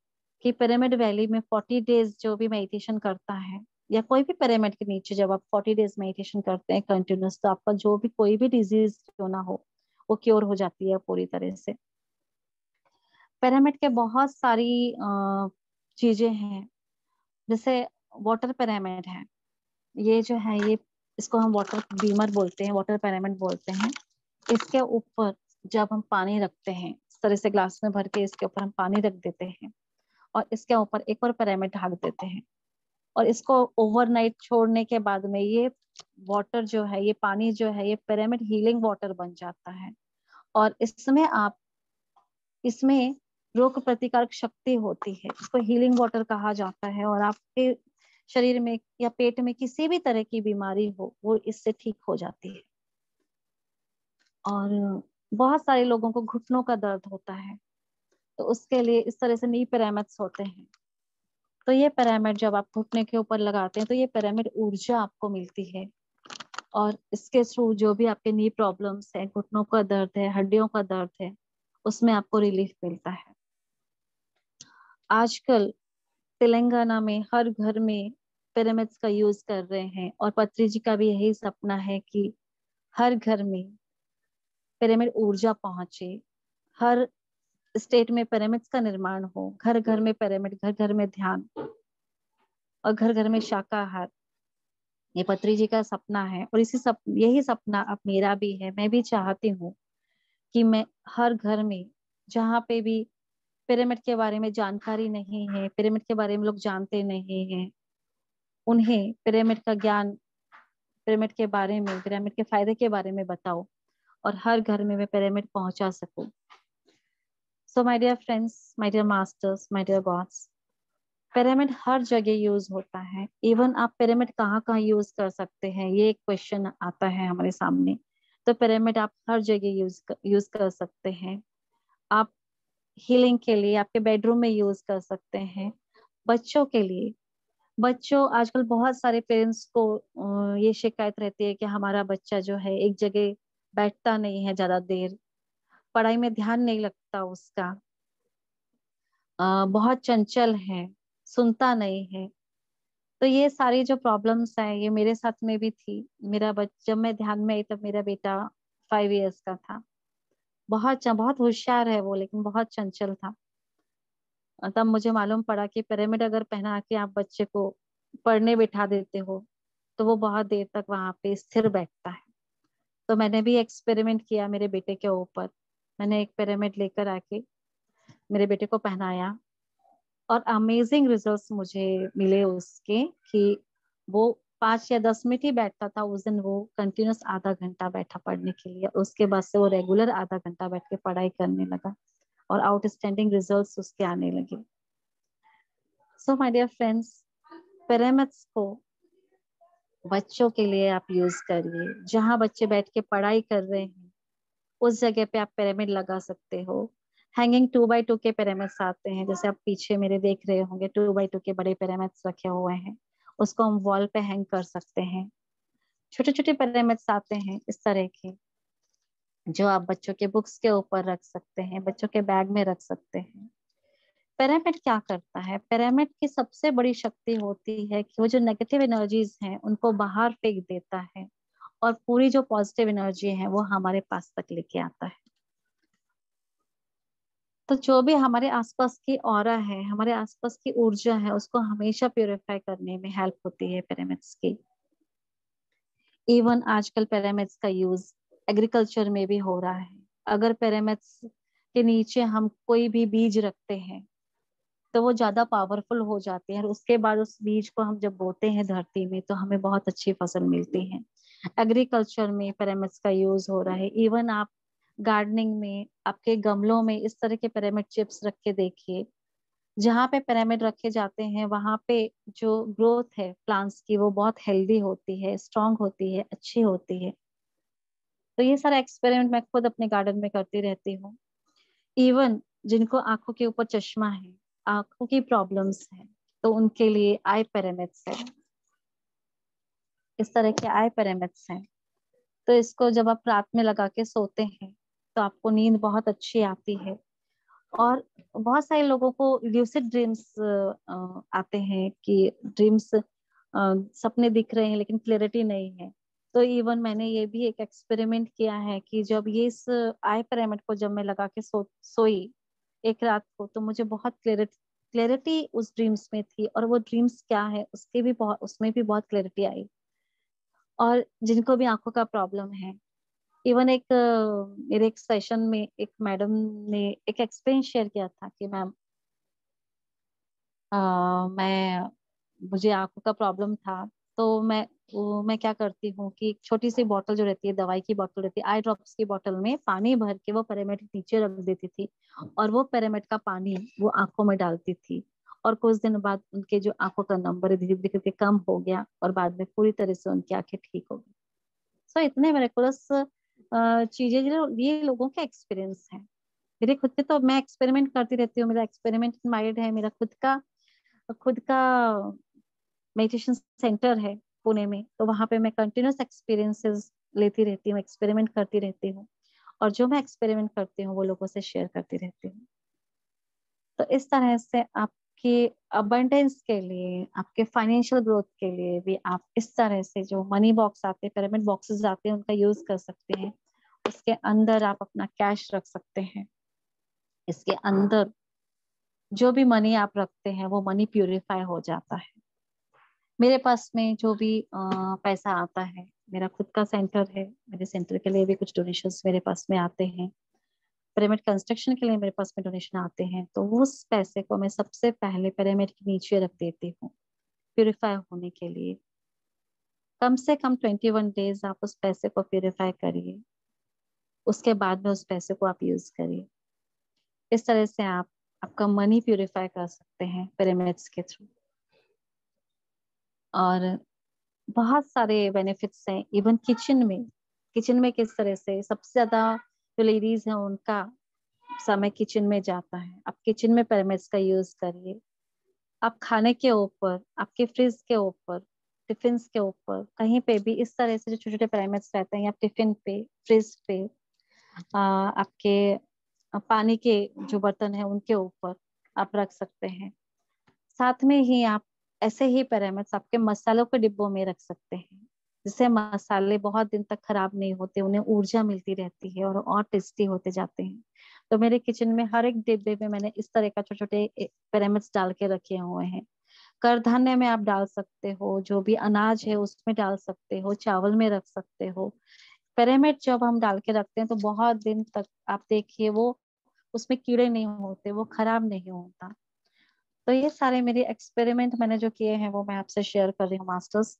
कि पिरामिड वैली में 40 डेज जो भी मेडिटेशन करता है, या कोई भी पिरामिड के नीचे जब आप 40 डेज मेडिटेशन करते हैं कंटिन्यूस, तो आपका जो भी कोई भी डिजीज क्यों ना हो वो क्योर हो जाती है पूरी तरह से। पिरामिड के बहुत सारी चीजें हैं, जैसे वाटर पिरामिड है, ये जो है ये इसको हम वाटर बीमर बोलते हैं, वाटर पिरामिड बोलते हैं। इसके ऊपर जब हम पानी रखते हैं इस तरह से ग्लास में भर के, इसके ऊपर हम पानी रख देते हैं और इसके ऊपर एक और पिरामिड ढक देते हैं, और इसको ओवरनाइट छोड़ने के बाद में ये वाटर जो है, ये पानी जो है, ये पिरामिड हीलिंग वाटर बन जाता है। और इसमें रोग प्रतिकारक शक्ति होती है, इसको हीलिंग वाटर कहा जाता है। और आपके शरीर में या पेट में किसी भी तरह की बीमारी हो वो इससे ठीक हो जाती है। और बहुत सारे लोगों को घुटनों का दर्द होता है, तो उसके लिए इस तरह से नी पिरामिड्स होते हैं। तो ये पिरामिड जब आप घुटने के ऊपर लगाते हैं तो ये पिरामिड ऊर्जा आपको मिलती है, और इसके थ्रू जो भी आपके नी प्रॉब्लम्स है, घुटनों का दर्द है, हड्डियों का दर्द है, उसमें आपको रिलीफ मिलता है। आजकल तेलंगाना में हर घर में पिरामिड्स का यूज कर रहे हैं, और पत्री जी का भी यही सपना है कि हर घर में पिरामिड ऊर्जा पहुंचे, हर स्टेट में पिरामिड्स का निर्माण हो, घर घर में पिरामिड, घर घर में ध्यान, और घर घर में शाकाहार। ये पत्री जी का सपना है, और यही सपना अब मेरा भी है। मैं भी चाहती हूँ कि मैं हर घर में, जहाँ पे भी पिरामिड के बारे में जानकारी नहीं है, पिरामिड के बारे में लोग जानते नहीं हैं, उन्हें पिरामिड का ज्ञान, पिरामिड के बारे में, पिरामिड के फायदे के बारे में बताओ, और हर घर में मैं पिरामिड पहुंचा सकूं। So my dear friends, my dear masters, my dear gods, pyramid हर जगह यूज होता है। इवन आप पिरामिड कहाँ कहाँ यूज कर सकते हैं, ये एक क्वेश्चन आता है हमारे सामने। तो पिरामिड आप हर जगह यूज कर सकते हैं। आप हीलिंग के लिए आपके बेडरूम में यूज कर सकते हैं। बच्चों के लिए, बच्चों, आजकल बहुत सारे पेरेंट्स को ये शिकायत रहती है कि हमारा बच्चा जो है एक जगह बैठता नहीं है ज्यादा देर, पढ़ाई में ध्यान नहीं लगता उसका, बहुत चंचल है, सुनता नहीं है। तो ये सारी जो प्रॉब्लम्स हैं ये मेरे साथ में भी थी। जब मैं ध्यान में आई तब मेरा बेटा 5 इयर्स का था। बहुत होशियार है वो, लेकिन बहुत चंचल था। और तब मुझे मालूम पड़ा कि पिरामिड अगर पहना के आप बच्चे को पढ़ने बिठा देते हो तो वो बहुत देर तक वहां पे स्थिर बैठता है। तो मैंने भी एक्सपेरिमेंट किया मेरे बेटे के ऊपर। मैंने एक पिरामिड लेकर आके मेरे बेटे को पहनाया, और अमेजिंग रिजल्ट्स मुझे मिले उसके, कि वो 5 या 10 मिनट ही बैठता था। उस दिन वो कंटिन्यूस आधा घंटा बैठा पढ़ने के लिए, उसके बाद से वो रेगुलर आधा घंटा बैठ के पढ़ाई करने लगा, और आउटस्टैंडिंग रिजल्ट्स उसके आने लगे। So my dear friends, pyramids को बच्चों के लिए आप यूज करिए। जहां बच्चे बैठ के पढ़ाई कर रहे हैं उस जगह पे आप पिरामिड लगा सकते हो। हैंगिंग 2x2 के पिरामिड्स आते हैं, जैसे आप पीछे मेरे देख रहे होंगे 2x2 के बड़े पिरामिड्स रखे हुए हैं, उसको हम वॉल पे हैंग कर सकते हैं। छोटे छोटे पिरामिड्स आते हैं इस तरह के, जो आप बच्चों के बुक्स के ऊपर रख सकते हैं, बच्चों के बैग में रख सकते हैं। पिरामिड क्या करता है? पिरामिड की सबसे बड़ी शक्ति होती है कि वो जो नेगेटिव एनर्जीज हैं उनको बाहर फेंक देता है, और पूरी जो पॉजिटिव एनर्जी है वो हमारे पास तक लेके आता है। तो जो भी हमारे आसपास की ऑरा है, हमारे आसपास की ऊर्जा है, उसको हमेशा प्यूरिफाई करने में हेल्प होती है पिरामिड्स की। इवन आजकल पिरामिड्स का यूज एग्रीकल्चर में भी हो रहा है। अगर पिरामिड्स के नीचे हम कोई भी बीज रखते हैं तो वो ज्यादा पावरफुल हो जाते हैं, और उसके बाद उस बीज को हम जब बोते हैं धरती में तो हमें बहुत अच्छी फसल मिलती है। एग्रीकल्चर में पिरामिड्स का यूज हो रहा है। इवन आप गार्डनिंग में, आपके गमलों में इस तरह के पिरामिड चिप्स रख के देखिए। जहाँ पे पिरामिड रखे जाते हैं वहां पे जो ग्रोथ है प्लांट्स की वो बहुत हेल्दी होती है, स्ट्रांग होती है, अच्छी होती है। तो ये सारा एक्सपेरिमेंट मैं खुद अपने गार्डन में करती रहती हूँ। इवन जिनको आंखों के ऊपर चश्मा है, आंखों की प्रॉब्लम्स है, तो उनके लिए आई पिरामिड्स है, इस तरह के आई पिरामिड्स हैं। तो इसको जब आप रात में लगा के सोते हैं तो आपको नींद बहुत अच्छी आती है। और बहुत सारे लोगों को ल्यूसिड ड्रीम्स आते हैं कि ड्रीम्स सपने दिख रहे हैं लेकिन क्लैरिटी नहीं है। तो इवन मैंने ये भी एक एक्सपेरिमेंट किया है कि जब ये इस आई पिरामिड को जब मैं लगा के सोई एक रात को, तो मुझे बहुत क्लैरिटी उस ड्रीम्स में थी, और वो ड्रीम्स क्या है उसके भी बहुत, उसमें भी बहुत क्लैरिटी आई। और जिनको भी आंखों का प्रॉब्लम है, इवन एक मेरे एक सेशन में एक मैडम ने एक एक्सपीरियंस शेयर किया था कि मैम मैं मुझे आंखों का प्रॉब्लम था। तो मैं क्या करती हूँ कि एक छोटी सी बॉटल जो रहती है, दवाई की बॉटल रहती है, आई ड्रॉप्स की बॉटल में पानी भर के वो पिरामिड नीचे रख देती थी, और वो पिरामिड का पानी वो आंखों में डालती थी। और कुछ दिन बाद उनके जो आंखों का नंबर धीरे धीरे करके कम हो गया, और बाद में पूरी तरह से उनकी आंखें ठीक हो गई। सो इतने मेरेकुलस चीजें जो ये लोगों के एक्सपीरियंस है। मेरे खुद के तो मैं एक्सपेरिमेंट करती रहती हूँ, मेरा एक्सपेरिमेंट माइंड है, मेरा खुद का मेडिटेशन सेंटर है पुणे में। तो वहां पे मैं कंटिन्यूस एक्सपीरियंसेस लेती रहती हूँ, एक्सपेरिमेंट करती रहती हूँ, और जो मैं एक्सपेरिमेंट करती हूँ वो लोगों से शेयर करती रहती हूँ। तो इस तरह से आपके अबंडेंस के लिए, आपके फाइनेंशियल ग्रोथ के लिए भी आप इस तरह से जो मनी बॉक्स आते हैं, पिरामिड बॉक्सेस आते हैं, उनका यूज कर सकते हैं। उसके अंदर आप अपना कैश रख सकते हैं। इसके अंदर जो भी मनी आप रखते हैं वो मनी प्यूरिफाई हो जाता है। मेरे पास में जो भी पैसा आता है, मेरा खुद का सेंटर है, मेरे सेंटर के लिए भी कुछ डोनेशंस मेरे पास में आते हैं, पिरामिड कंस्ट्रक्शन के लिए मेरे पास में डोनेशन आते हैं, तो उस पैसे को मैं सबसे पहले पिरामिड के नीचे रख देती हूँ प्यूरिफाई होने के लिए। कम से कम 21 डेज आप उस पैसे को प्यूरिफाई करिए, उसके बाद में उस पैसे को आप यूज करिए। इस तरह से आप आपका मनी प्यूरिफाई कर सकते हैं पिरामिड्स के थ्रू। और बहुत सारे बेनिफिट्स हैं। इवन किचन में किस तरह से सबसे ज्यादा जो लेडीज हैं उनका समय किचन में जाता है। आप किचन में पिरामिड्स का यूज करिए। आप खाने के ऊपर, आपके फ्रिज के ऊपर, टिफिन के ऊपर, कहीं पे भी इस तरह से जो छोटे छोटे पिरामिड्स रहते हैं, आप टिफिन पे, फ्रिज पे, आपके पानी के जो बर्तन है उनके ऊपर आप रख सकते हैं। साथ में ही आप ऐसे ही पिरामिड्स आपके मसालों के डिब्बों में रख सकते हैं, जिससे मसाले बहुत दिन तक खराब नहीं होते, उन्हें ऊर्जा मिलती रहती है और टेस्टी होते जाते हैं। तो मेरे किचन में हर एक डिब्बे में मैंने इस तरह का छोटे छोटे पिरामिड्स डाल के रखे हुए हैं। करधान्य में आप डाल सकते हो, जो भी अनाज है उसमें डाल सकते हो, चावल में रख सकते हो। पिरामिड जब हम डाल के रखते हैं तो बहुत दिन तक आप देखिए वो उसमें कीड़े नहीं होते, वो खराब नहीं होता। तो ये सारे मेरे एक्सपेरिमेंट मैंने जो किए हैं वो मैं आपसे शेयर कर रही हूँ मास्टर्स।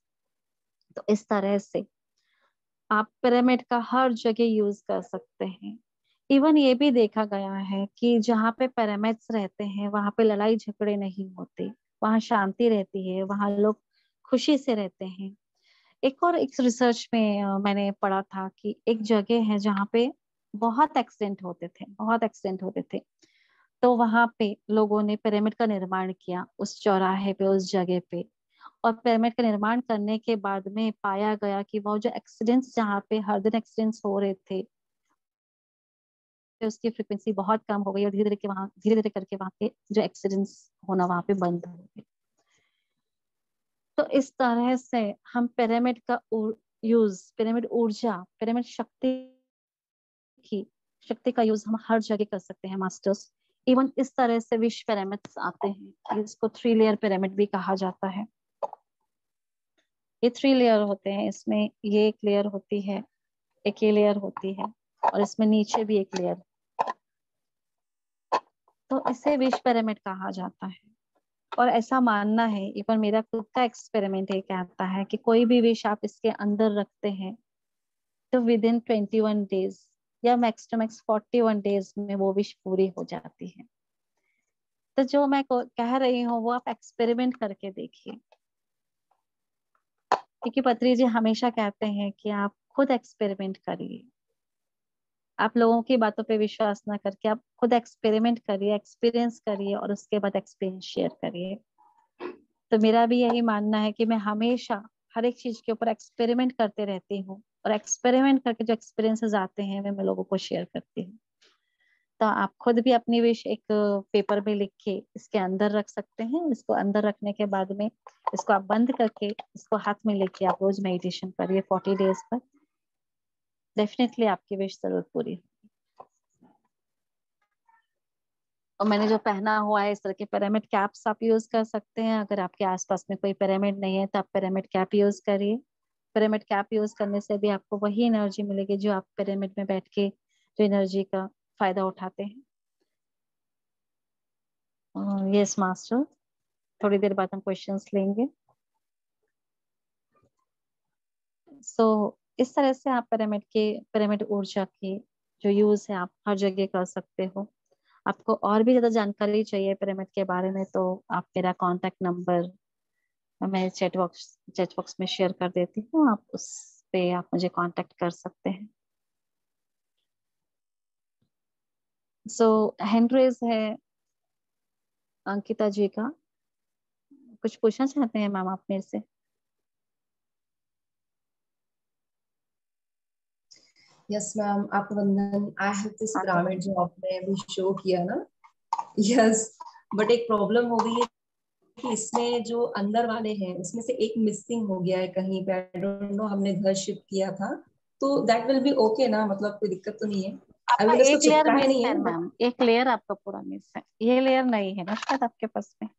तो इस तरह से आप पिरामिड का हर जगह यूज कर सकते हैं। इवन ये भी देखा गया है कि जहाँ पे पिरामिड्स रहते हैं वहां पे लड़ाई झगड़े नहीं होते, वहां शांति रहती है, वहां लोग खुशी से रहते हैं। एक रिसर्च में मैंने पढ़ा था कि एक जगह है जहाँ पे बहुत एक्सीडेंट होते थे। तो वहां पे लोगों ने पिरामिड का निर्माण किया उस चौराहे पे, उस जगह पे। और पिरामिड का निर्माण करने के बाद में पाया गया कि वो जो एक्सीडेंट्स, जहाँ पे हर दिन एक्सीडेंट्स हो रहे थे, उसकी फ्रिक्वेंसी बहुत कम हो गई, और धीरे धीरे करके वहां के जो एक्सीडेंट्स होना वहां पे बंद हो गए। तो इस तरह से हम पिरामिड का यूज, पिरामिड ऊर्जा, पिरामिड की शक्ति का यूज हम हर जगह कर सकते हैं मास्टर्स। इवन इस तरह से विश पिरामिड्स आते हैं, इसको 3 लेयर पिरामिड भी कहा जाता है। ये 3 लेयर होते हैं, इसमें ये एक लेयर होती है, एक ये लेयर होती है, और इसमें नीचे भी एक लेयर। तो इसे विश पिरामिड कहा जाता है। और ऐसा मानना है, इवन मेरा खुद का एक्सपेरिमेंट ये कहता है कि कोई भी विश आप इसके अंदर रखते हैं तो विद इन 21 डेज या मैक्स टू मैक्स 41 डेज में वो विश पूरी हो जाती है। तो जो मैं कह रही हूँ वो आप एक्सपेरिमेंट करके देखिए, क्योंकि पत्री जी हमेशा कहते हैं कि आप खुद एक्सपेरिमेंट करिए। आप लोगों की बातों पे विश्वास ना करके आप खुद एक्सपेरिमेंट करिए, एक्सपीरियंस करिए, और उसके बाद एक्सपीरियंस शेयर करिए। तो मेरा भी यही मानना है कि मैं हमेशा हर एक चीज के ऊपर एक्सपेरिमेंट करते रहती हूँ, और एक्सपेरिमेंट करके जो एक्सपीरियंसेस आते हैं वे मैं लोगों को शेयर करती हूँ। तो आप खुद भी अपनी विश एक पेपर में लिख के इसके अंदर रख सकते हैं। इसको अंदर रखने के बाद में इसको आप बंद करके इसको हाथ में लेके आप रोज मेडिटेशन करिए 40 डेज पर। डेफिनेटली आपकी विश जरूर पूरी होगी। और मैंने जो पहना हुआ है इस तरह के पिरामिड कैप्स आप यूज कर सकते हैं। अगर आपके आसपास में कोई पिरामिड नहीं है तो आप पिरामिड कैप यूज करिए। पिरामिड कैप यूज करने से भी आपको वही एनर्जी मिलेगी जो आप पिरामिड में बैठ के जो एनर्जी का फायदा उठाते हैं। यस मास्टर, थोड़ी देर बाद हम क्वेश्चंस लेंगे। इस तरह से आप पिरामिड ऊर्जा की जो यूज है आप हर जगह कर सकते हो। आपको और भी ज्यादा जानकारी चाहिए पिरामिड के बारे में तो आप मेरा कांटेक्ट नंबर मैं चैट बॉक्स में शेयर कर देती हूँ, आप उस पे आप मुझे कांटेक्ट कर सकते हैं। हैंड रेज है अंकिता जी का, कुछ पूछना चाहते हैं मैम आप मेरे से? यस मैम, आपको वंदन। आई हैव दिस हाँ तो पिरामिड जो आपने अभी शो किया ना। यस, बट एक प्रॉब्लम हो गई है कि इसमें जो अंदर वाले हैं उसमें से एक मिसिंग हो गया है कहीं पे। आई डोंट नो, हमने घर शिफ्ट किया था तो दैट विल बी ओके ना, मतलब कोई दिक्कत तो नहीं है? अभी आपका मैंने उसको एक लेयर चिपकाया मिस नहीं है है। मैम, एक लेयर आपका पूरा मिस है, ये लेयर नहीं है ना शायद आपके पास में।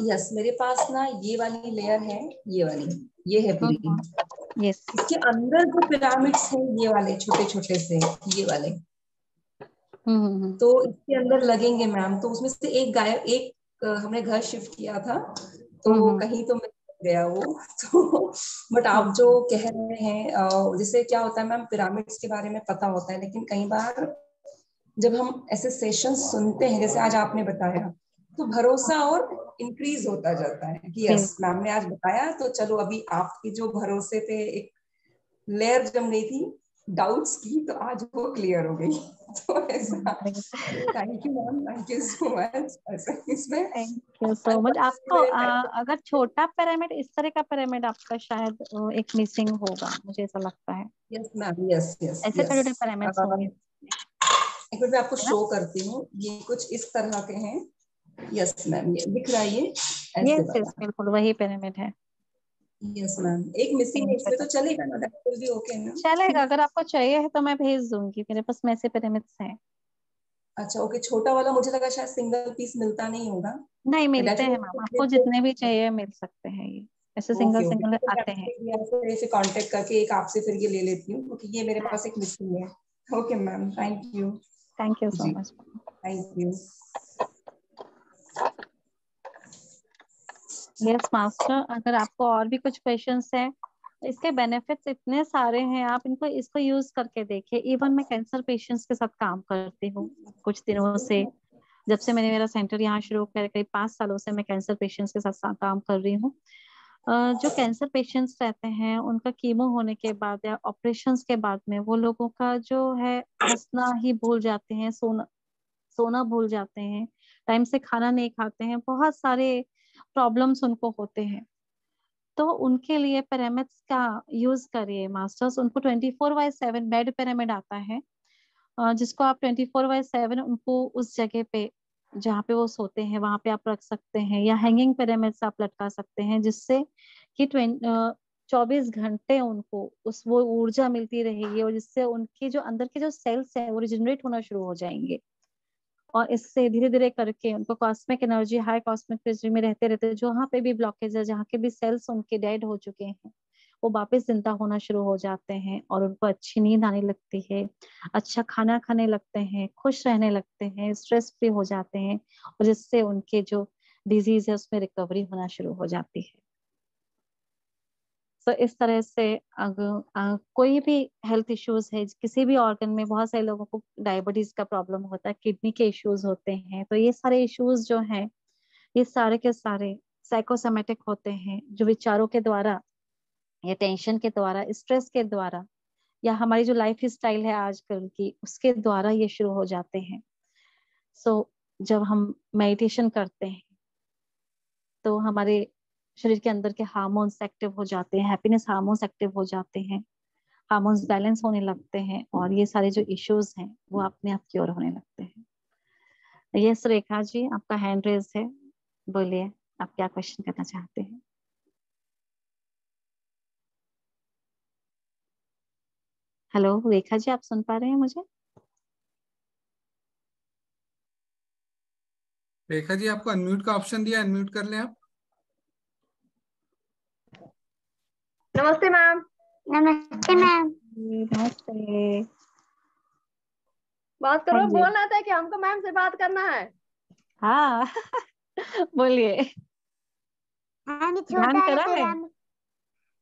यस, मेरे पास ना ये वाली लेयर है, ये वाली, ये है पूरी। यस। इसके अंदर जो पिरामिड्स हैं ये वाले छोटे छोटे से, ये वाले तो इसके अंदर लगेंगे मैम। तो उसमें से एक गायब, एक हमने घर शिफ्ट किया था तो कहीं तो मिल गया वो। तो बट आप जो कह रहे हैं, जिससे क्या होता है मैम, पिरामिड्स के बारे में पता होता है लेकिन कई बार जब हम ऐसे सेशन सुनते हैं जैसे आज आपने बताया तो भरोसा और इंक्रीज होता जाता है कि यस मैम ने आज बताया तो चलो अभी आपकी जो भरोसे पे एक लेयर जम गई थी डाउट्स की तो आज वो क्लियर हो गई। तो ऐसा, thank you ma'am, thank you so much. ऐसा इसमें थैंक यू सो मच। आपको अगर छोटा पिरामिड इस तरह का पिरामिड आपका शायद एक मिसिंग होगा, मुझे ऐसा लगता है। यस मैम, यस यस ऐसे यस। छोटे पिरामिड्स होंगे एक मिनट मैं आपको है ना? शो करती हूँ, ये कुछ इस तरह के हैं। यस मैम, ये दिख रहा है, ये ऐसे यस यस वाला। बिल्कुल वही पिरामिड है। यस मैम, एक मिसिंग है पिंक इसमें, तो कलर चलेगा ना? दैट विल बी ओके ना? चलेगा, अगर आपको चाहिए है तो मैं भेज दूंगी, मेरे पास में ऐसे पिरामिड्स हैं। अच्छा ओके, छोटा वाला मुझे लगा शायद सिंगल पीस मिलता नहीं होगा। नहीं मिलते हैं मैम, आपको जितने भी डेफिनेटली। चाहिए मिल सकते हैं, ये ऐसे सिंगल ओके ओके, सिंगल ठीक है, मैं आते हैं। आपसे से कांटेक्ट करके एक आपसे फिर ये ले लेती हूँ क्योंकि ये मेरे हाँ पास एक मिसिंग है। Okay ma'am, thank you. Thank you so जी, much. Thank you. Yes master, अगर आपको और भी कुछ क्वेश्चंस हैं, इसके बेनिफिट्स इतने सारे हैं, आप इसको यूज करके देखिए। इवन मैं कैंसर पेशेंट्स के साथ काम करती हूँ कुछ दिनों से, जब से मैंने मेरा सेंटर यहाँ शुरू किया करीब 5 सालों से मैं कैंसर पेशेंट्स के साथ काम कर रही हूँ। जो कैंसर पेशेंट्स रहते हैं उनका कीमो होने के बाद या ऑपरेशंस के बाद में वो लोगों का जो है हंसना ही भूल जाते हैं, सोना सोना भूल जाते हैं, टाइम से खाना नहीं खाते हैं, बहुत सारे प्रॉब्लम्स उनको होते हैं। तो उनके लिए पिरामिड्स का यूज करिए मास्टर्स। उनको 24/7 बेड पिरामिड आता है, जिसको आप 24/7 उनको उस जगह पे जहाँ पे वो सोते हैं वहां पे आप रख सकते हैं, या हैंगिंग पिरामिड्स आप लटका सकते हैं, जिससे कि 24 घंटे उनको वो ऊर्जा मिलती रहेगी, और जिससे उनके जो अंदर के जो सेल्स हैं वो रिजनरेट होना शुरू हो जाएंगे। और इससे धीरे धीरे करके उनको cosmic energy, high cosmic energy में रहते रहते जहाँ पे भी ब्लॉकेज है, जहाँ के भी सेल्स उनके डेड हो चुके हैं, वो वापस जिंदा होना शुरू हो जाते हैं, और उनको अच्छी नींद आने लगती है, अच्छा खाना खाने लगते हैं, खुश रहने लगते हैं, स्ट्रेस फ्री हो जाते हैं, और जिससे उनके जो डिजीज है उसमें रिकवरी होना शुरू हो जाती है। तो इस तरह से अगर कोई भी हेल्थ इश्यूज है किसी भी ऑर्गन में, बहुत सारे लोगों को डायबिटीज का प्रॉब्लम होता है, किडनी के इश्यूज होते हैं, तो ये सारे इश्यूज जो हैं ये सारे के सारे साइकोसोमेटिक होते हैं, जो विचारों के द्वारा या टेंशन के द्वारा, स्ट्रेस के द्वारा, या हमारी जो लाइफ स्टाइल है आजकल की उसके द्वारा ये शुरू हो जाते हैं। जब हम मेडिटेशन करते हैं तो हमारे शरीर के अंदर के हार्मोन्स एक्टिव हो जाते हैं, हैप्पीनेस हार्मोन्स एक्टिव हो जाते हैं, हार्मोन्स बैलेंस होने लगते हैं और ये सारे जो इश्यूज हैं वो अपने आप क्योर होने लगते हैं। यस रेखा जी, आपका हैंड रेज है, बोलिए आप क्या क्वेश्चन करना चाहते हैं। हेलो रेखा जी, आप सुन पा रहे हैं मुझे? रेखा जी, आपको अनम्यूट का ऑप्शन दिया, अनम्यूट कर लें आप। नमस्ते मैम। नमस्ते मैम। नमस्ते। बात हाँ करो, जी। बोल रहे थे कि हमको मैम से बात करना है। हाँ बोलिए। हाँ भी ध्यान छोटा है करा है? पिरामिड।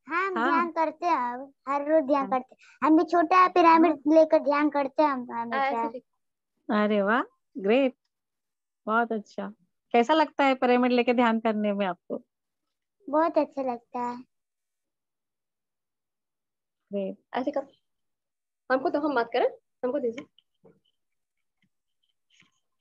हाँ हम हाँ ध्यान करते हैं, अब हर रोज ध्यान हाँ। करते हैं। हम भी छोटा है पिरामिड लेकर ध्यान करते हैं हम हमेशा। ऐसे अरे वाह, ग्रेट, बहुत अच्छा। कैसा लगता है पिरामिड लेके ध्यान करने में आपको? बहुत अच्छा लगता है। ग्रेट। ऐसे कर, हमको तो हम बात करें, हमको दीजिए।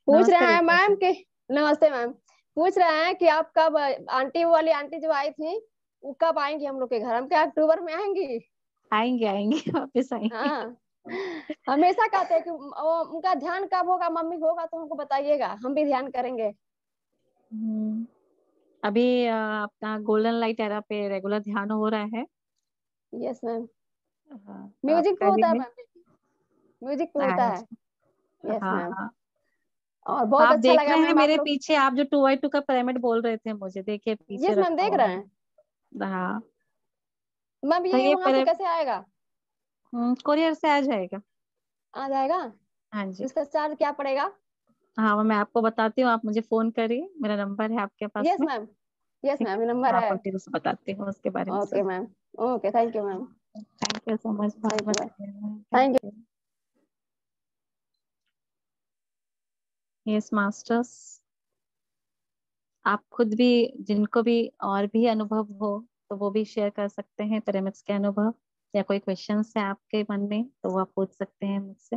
पूछ नमस्ते रहे हैं रेखा मैम जी। के, नमस्ते मैम। पूछ रहे हैं कि आप कब, आंटी, वो वाली आंटी जो आई थी वो कब आएंगी हम लोग के घर? हम क्या अक्टूबर में आएंगी? आएंगे आएंगे वापस आएंगे। हाँ, हमेशा कहते हैं कि उनका ध्यान कब होगा, मम्मी होगा तो हमको बताइएगा, हम भी ध्यान करेंगे। अभी अपना गोल्डन लाइट एरा पे रेगुलर ध्यान हो रहा है। Yes ma'am. हाँ, तो आप म्यूजिक पे होता है करेंगे। मैम, म्यूजिक पे होता है। यस हाँ मैम। हाँ। और बहुत आप अच्छा देख लगा रहे हैं मैम आप मेरे लोग। पीछे, आप जो 2x2 का पिरामिड बोल रहे थे मुझे, देखिए पीछे यस मैम, रखा देख हुआ रहे है। हैं हाँ, मैम। तो ये ये वहां से कैसे आएगा? कोरियर से आ जाएगा। आ जाएगा? हाँ जी। इसका चार्ज क्या पड़ेगा? हाँ, वो मैं आपको बताती हूँ, आप मुझे फोन करिए, मेरा नंबर है आपके पास यस में। मैम, यस ठीक है, मैम, ये मैं नंबर है। आपको फिर उससे बताती हूँ उसके बारे में ओके सब। Ma'am. Okay, thank you ma'am. Thank you so much, बहुत थैंक यू मैम। बहुत thank thank you. You. Yes masters, आप खुद भी, जिनको भी और भी अनुभव हो तो वो भी शेयर कर सकते हैं पिरामिड्स के अनुभव, या कोई क्वेश्चंस है आपके मन में तो वो आप पूछ सकते हैं मुझसे।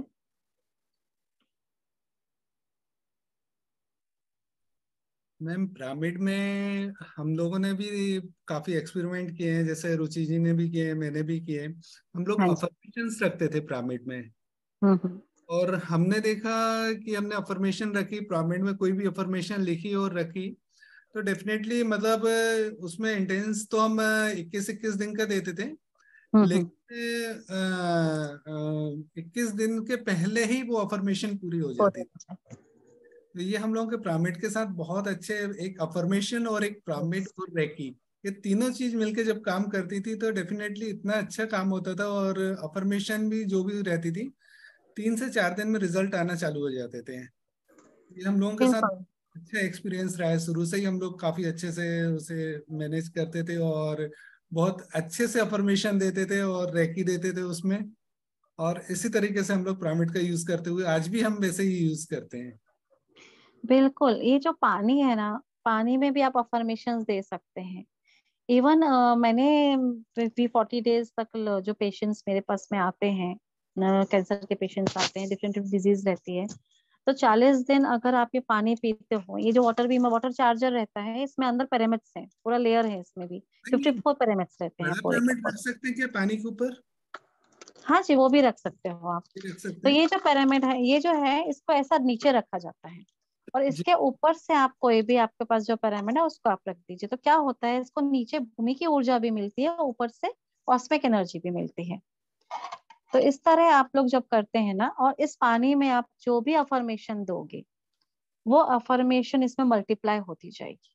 मैम, पिरामिड में हम लोगों ने भी काफी एक्सपेरिमेंट किए हैं, जैसे रुचि जी ने भी किए, मैंने भी किए। हम लोग हाँ जी। अफर्मेशंस रखते थे पिरामिड में, हम्म। और हमने देखा कि हमने अफर्मेशन रखी, पिरामिड में कोई भी अफर्मेशन लिखी और रखी, तो डेफिनेटली मतलब उसमें इंटेंस तो हम 21-21 दिन का देते थे, हम्म। लेकिन 21 दिन के पहले ही वो अफर्मेशन पूरी हो हो जाती थी। जाता है। तो ये हम लोगों के पिरामिड के साथ बहुत अच्छे, एक अफर्मेशन और एक पिरामिड और रेकी, ये तीनों चीज मिलके जब काम करती थी तो डेफिनेटली इतना अच्छा काम होता था। और अफर्मेशन भी जो भी रहती थी, 3 से 4 दिन में रिजल्ट आना चालू हो जाते थे। ये हम लोगों के साथ बिल्कुल। अच्छा एक्सपीरियंस रहा है, शुरू से ही हम लोग काफी अच्छे से उसे मैनेज करते थे, और बहुत अच्छे से अफर्मेशन देते थे और रेकी देते थे उसमें। और इसी तरीके से हम लोग पिरामिड का यूज करते हुए आज भी हम वैसे ही यूज करते हैं। बिल्कुल, ये जो पानी है ना, पानी में भी आप अफर्मेशंस दे सकते हैं। इवन मैंने 40 डेज तक जो पेशेंट्स मेरे पास में आते हैं, कैंसर के पेशेंट्स आते हैं, डिफरेंट डिजीज रहती है, तो 40 दिन अगर आप ये पानी पीते हो, ये जो वाटर बीम वाटर चार्जर रहता है, इसमें अंदर पिरामिड्स है, पूरा लेयर है इसमें भी, नहीं, 54 पिरामिड्स रहते हैं बड़ा पूरे के पिरामिड रख पूरे। सकते हैं क्या पानी के ऊपर? हाँ जी, वो भी रख सकते हो आप। ये रख सकते तो हैं ये जो पिरामिड है, ये जो है, इसको ऐसा नीचे रखा जाता है, और जी। इसके ऊपर से आप कोई भी आपके पास जो पिरामिड है उसको आप रख दीजिए, तो क्या होता है, इसको नीचे भूमि की ऊर्जा भी मिलती है, ऊपर से कॉस्मिक एनर्जी भी मिलती है। तो इस तरह आप लोग जब करते हैं ना, और इस पानी में आप जो भी अफर्मेशन दोगे, वो अफर्मेशन इसमें मल्टीप्लाई होती जाएगी,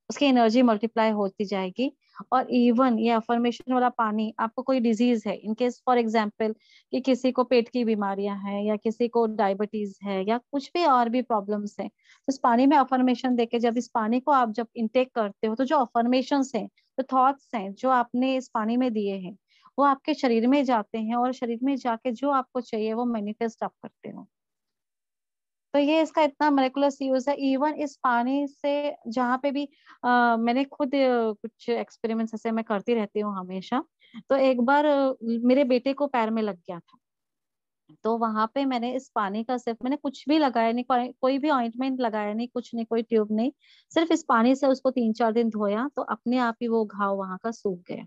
उसकी एनर्जी मल्टीप्लाई होती जाएगी। और इवन ये अफर्मेशन वाला पानी, आपको कोई डिजीज है, इन केस फॉर एग्जांपल कि किसी को पेट की बीमारियां हैं, या किसी को डायबिटीज है, या कुछ भी और भी प्रॉब्लम्स हैं, तो इस पानी में अफर्मेशन देके जब इस पानी को आप जब इंटेक करते हो, तो जो अफर्मेशंस हैं, जो थॉट्स हैं जो आपने इस पानी में दिए हैं, वो आपके शरीर में जाते हैं, और शरीर में जाके जो आपको चाहिए वो मैनिफेस्ट आप करते हो। तो ये इसका इतना मेरेकुलस यूज है। इवन इस पानी से जहाँ पे भी मैंने खुद कुछ एक्सपेरिमेंट्स ऐसे मैं करती रहती हूँ हमेशा। तो एक बार मेरे बेटे को पैर में लग गया था, तो वहां पे मैंने इस पानी का, सिर्फ मैंने कुछ भी लगाया नहीं, कोई भी ऑइंटमेंट लगाया नहीं, कुछ नहीं, कोई ट्यूब नहीं, सिर्फ इस पानी से उसको 3-4 दिन धोया, तो अपने आप ही वो घाव वहां का सूख गया।